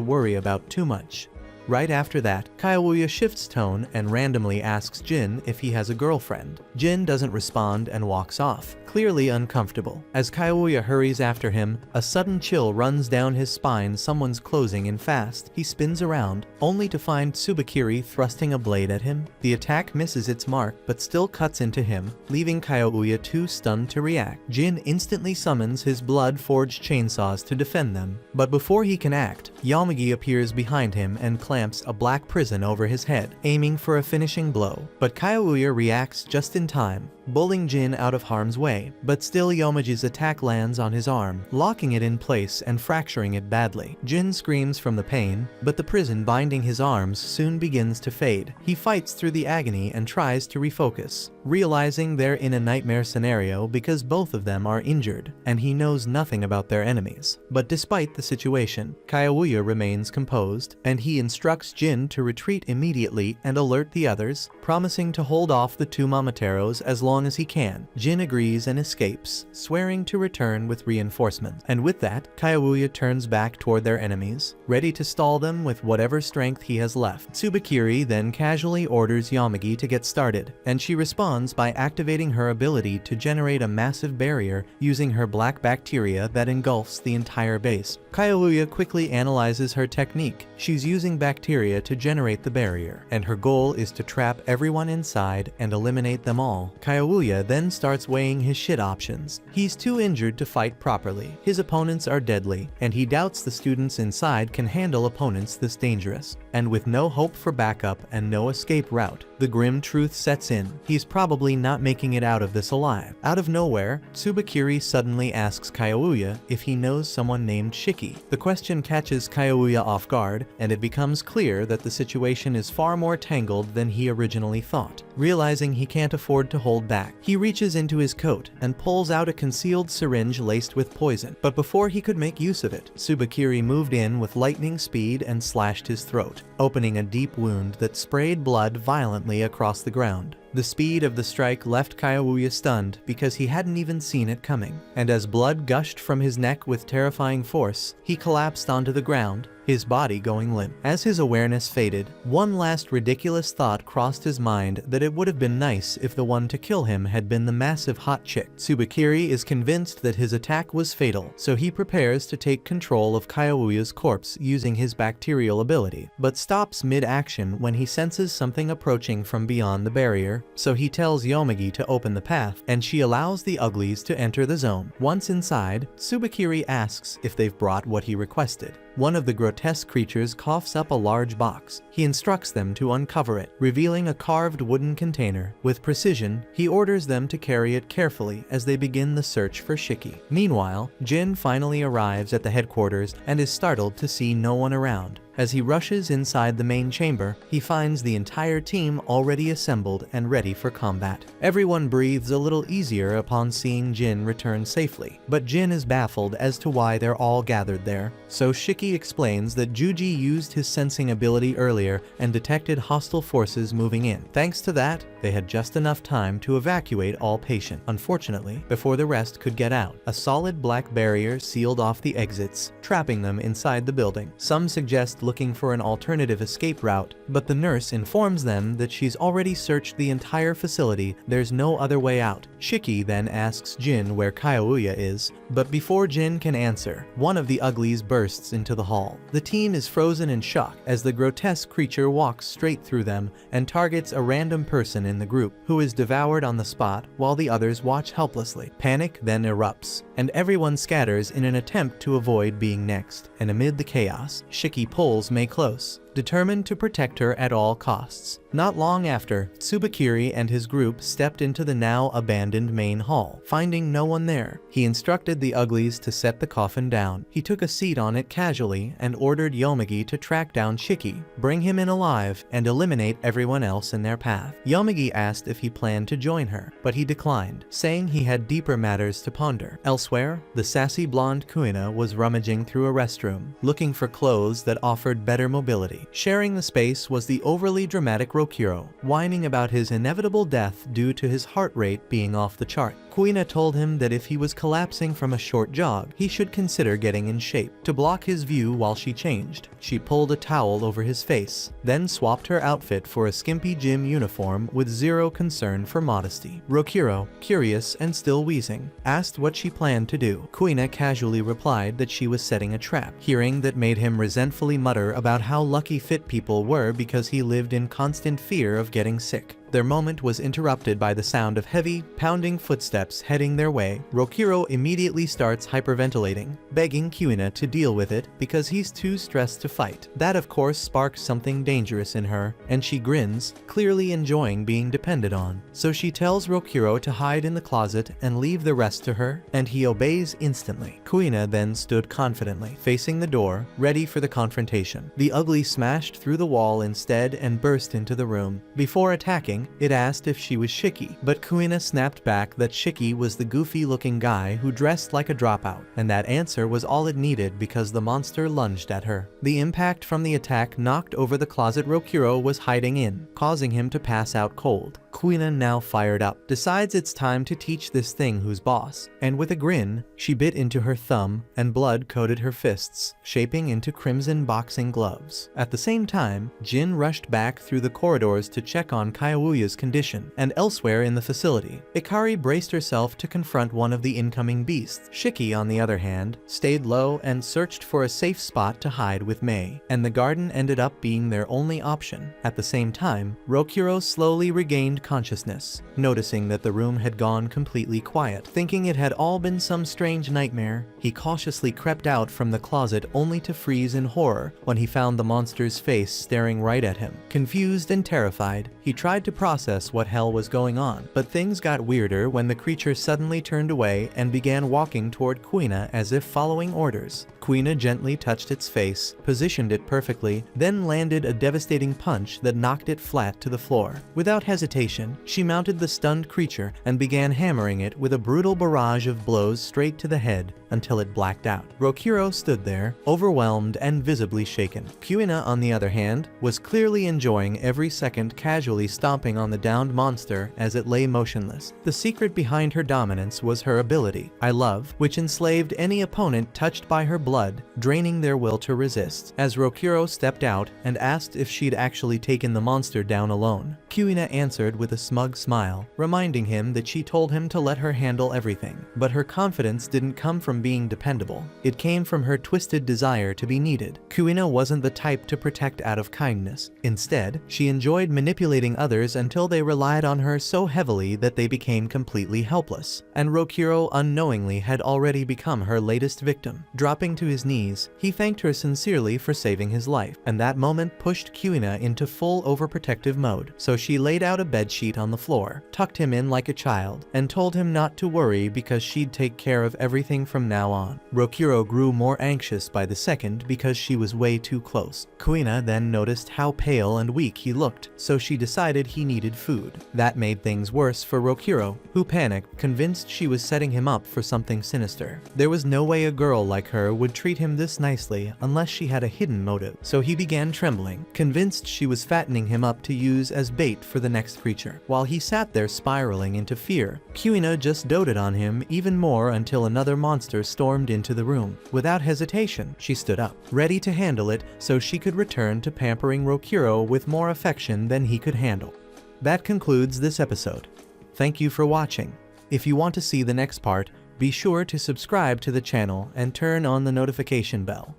worry about too much. Right after that, Kayouya shifts tone and randomly asks Jin if he has a girlfriend. Jin doesn't respond and walks off, clearly uncomfortable. As Kayouya hurries after him, a sudden chill runs down his spine. Someone's closing in fast. He spins around, only to find Tsubakiri thrusting a blade at him. The attack misses its mark, but still cuts into him, leaving Kayouya too stunned to react. Jin instantly summons his blood-forged chainsaws to defend them, but before he can act, Yamagi appears behind him and clamps a black prison over his head, aiming for a finishing blow. But Kayouya reacts just in time, pulling Jin out of harm's way, but still Yamagi's attack lands on his arm, locking it in place and fracturing it badly. Jin screams from the pain, but the prison binding his arms soon begins to fade. He fights through the agony and tries to refocus, realizing they're in a nightmare scenario because both of them are injured, and he knows nothing about their enemies. But despite the situation, Kayouya remains composed, and he instructs Jin to retreat immediately and alert the others, promising to hold off the two Momotaros as long as he can. Jin agrees and escapes, swearing to return with reinforcements. And with that, Kayouya turns back toward their enemies, ready to stall them with whatever strength he has left. Tsubakiri then casually orders Yamagi to get started, and she responds by activating her ability to generate a massive barrier using her black bacteria that engulfs the entire base. Kayouya quickly analyzes her technique. She's using bacteria to generate the barrier, and her goal is to trap everyone inside and eliminate them all. Kayouya then starts weighing his shit options. He's too injured to fight properly. His opponents are deadly, and he doubts the students inside can handle opponents this dangerous. And with no hope for backup and no escape route, the grim truth sets in. He's probably not making it out of this alive. Out of nowhere, Tsubakiri suddenly asks Kayouya if he knows someone named Shiki. The question catches Kayouya off guard, and it becomes clear that the situation is far more tangled than he originally thought. Realizing he can't afford to hold back, he reaches into his coat and pulls out a concealed syringe laced with poison. But before he could make use of it, Tsubakiri moved in with lightning speed and slashed his throat, opening a deep wound that sprayed blood violently across the ground. The speed of the strike left Kayouya stunned because he hadn't even seen it coming, and as blood gushed from his neck with terrifying force, he collapsed onto the ground, his body going limp. As his awareness faded, one last ridiculous thought crossed his mind, that it would have been nice if the one to kill him had been the massive hot chick. Tsubakiri is convinced that his attack was fatal, so he prepares to take control of Kayouya's corpse using his bacterial ability, but stops mid-action when he senses something approaching from beyond the barrier, so he tells Yamagi to open the path, and she allows the uglies to enter the zone. Once inside, Tsubakiri asks if they've brought what he requested. One of the grotesque creatures coughs up a large box. He instructs them to uncover it, revealing a carved wooden container. With precision, he orders them to carry it carefully as they begin the search for Shiki. Meanwhile, Jin finally arrives at the headquarters and is startled to see no one around. As he rushes inside the main chamber, he finds the entire team already assembled and ready for combat. Everyone breathes a little easier upon seeing Jin return safely, but Jin is baffled as to why they're all gathered there. So Shiki explains that Juji used his sensing ability earlier and detected hostile forces moving in. Thanks to that, they had just enough time to evacuate all patients. Unfortunately, before the rest could get out, a solid black barrier sealed off the exits, trapping them inside the building. Some suggest looking for an alternative escape route, but the nurse informs them that she's already searched the entire facility, there's no other way out. Shiki then asks Jin where Kyoya is, but before Jin can answer, one of the uglies bursts into the hall. The team is frozen in shock as the grotesque creature walks straight through them and targets a random person in the group, who is devoured on the spot while the others watch helplessly. Panic then erupts, and everyone scatters in an attempt to avoid being next. And amid the chaos, Shiki pulls Mei close, determined to protect her at all costs. Not long after, Tsubakiri and his group stepped into the now abandoned main hall. Finding no one there, he instructed the uglies to set the coffin down. He took a seat on it casually and ordered Yomagi to track down Shiki, bring him in alive, and eliminate everyone else in their path. Yomagi asked if he planned to join her, but he declined, saying he had deeper matters to ponder. Elsewhere, the sassy blonde Kuina was rummaging through a restroom, looking for clothes that offered better mobility. Sharing the space was the overly dramatic Rokuro, whining about his inevitable death due to his heart rate being off the chart. Kuina told him that if he was collapsing from a short jog, he should consider getting in shape. To block his view while she changed, she pulled a towel over his face, then swapped her outfit for a skimpy gym uniform with zero concern for modesty. Rokuro, curious and still wheezing, asked what she planned to do. Kuina casually replied that she was setting a trap. Hearing that made him resentfully mutter about how lucky fit people were because he lived in constant fear of getting sick. Their moment was interrupted by the sound of heavy, pounding footsteps heading their way. Rokuro immediately starts hyperventilating, begging Kuina to deal with it because he's too stressed to fight. That of course sparks something dangerous in her, and she grins, clearly enjoying being depended on. So she tells Rokuro to hide in the closet and leave the rest to her, and he obeys instantly. Kuina then stood confidently, facing the door, ready for the confrontation. The ugly smashed through the wall instead and burst into the room. Before attacking, it asked if she was Shiki, but Kuina snapped back that Shiki was the goofy-looking guy who dressed like a dropout, and that answer was all it needed because the monster lunged at her. The impact from the attack knocked over the closet Rokuro was hiding in, causing him to pass out cold. Kuina, now fired up, decides it's time to teach this thing who's boss, and with a grin, she bit into her thumb, and blood coated her fists, shaping into crimson boxing gloves. At the same time, Jin rushed back through the corridors to check on Kyoya's condition, and elsewhere in the facility, Ikari braced herself to confront one of the incoming beasts. Shiki, on the other hand, stayed low and searched for a safe spot to hide with Mei, and the garden ended up being their only option. At the same time, Rokuro slowly regained consciousness, noticing that the room had gone completely quiet. Thinking it had all been some strange nightmare, he cautiously crept out from the closet only to freeze in horror when he found the monster's face staring right at him. Confused and terrified, he tried to process what hell was going on, but things got weirder when the creature suddenly turned away and began walking toward Kuina as if following orders. Kuina gently touched its face, positioned it perfectly, then landed a devastating punch that knocked it flat to the floor. Without hesitation, she mounted the stunned creature and began hammering it with a brutal barrage of blows straight to the head until it blacked out. Rokuro stood there, overwhelmed and visibly shaken. Kuina, on the other hand, was clearly enjoying every second, casually stomping on the downed monster as it lay motionless. The secret behind her dominance was her ability, I Love, which enslaved any opponent touched by her blood, draining their will to resist. As Rokuro stepped out and asked if she'd actually taken the monster down alone, Kuina answered with a smug smile, reminding him that she told him to let her handle everything. But her confidence didn't come from being dependable. It came from her twisted desire to be needed. Kuina wasn't the type to protect out of kindness. Instead, she enjoyed manipulating others until they relied on her so heavily that they became completely helpless, and Rokuro unknowingly had already become her latest victim. Dropping to his knees, he thanked her sincerely for saving his life, and that moment pushed Kuina into full overprotective mode. So she laid out a bedsheet on the floor, tucked him in like a child, and told him not to worry because she'd take care of everything from now on. Rokuro grew more anxious by the second because she was way too close. Kuina then noticed how pale and weak he looked, so she decided he needed food. That made things worse for Rokuro, who panicked, convinced she was setting him up for something sinister. There was no way a girl like her would treat him this nicely unless she had a hidden motive, so he began trembling, convinced she was fattening him up to use as bait for the next creature. While he sat there spiraling into fear, Kuina just doted on him even more until another monster stormed into the room. Without hesitation, she stood up, ready to handle it so she could return to pampering Rokuro with more affection than he could handle. That concludes this episode. Thank you for watching. If you want to see the next part, be sure to subscribe to the channel and turn on the notification bell.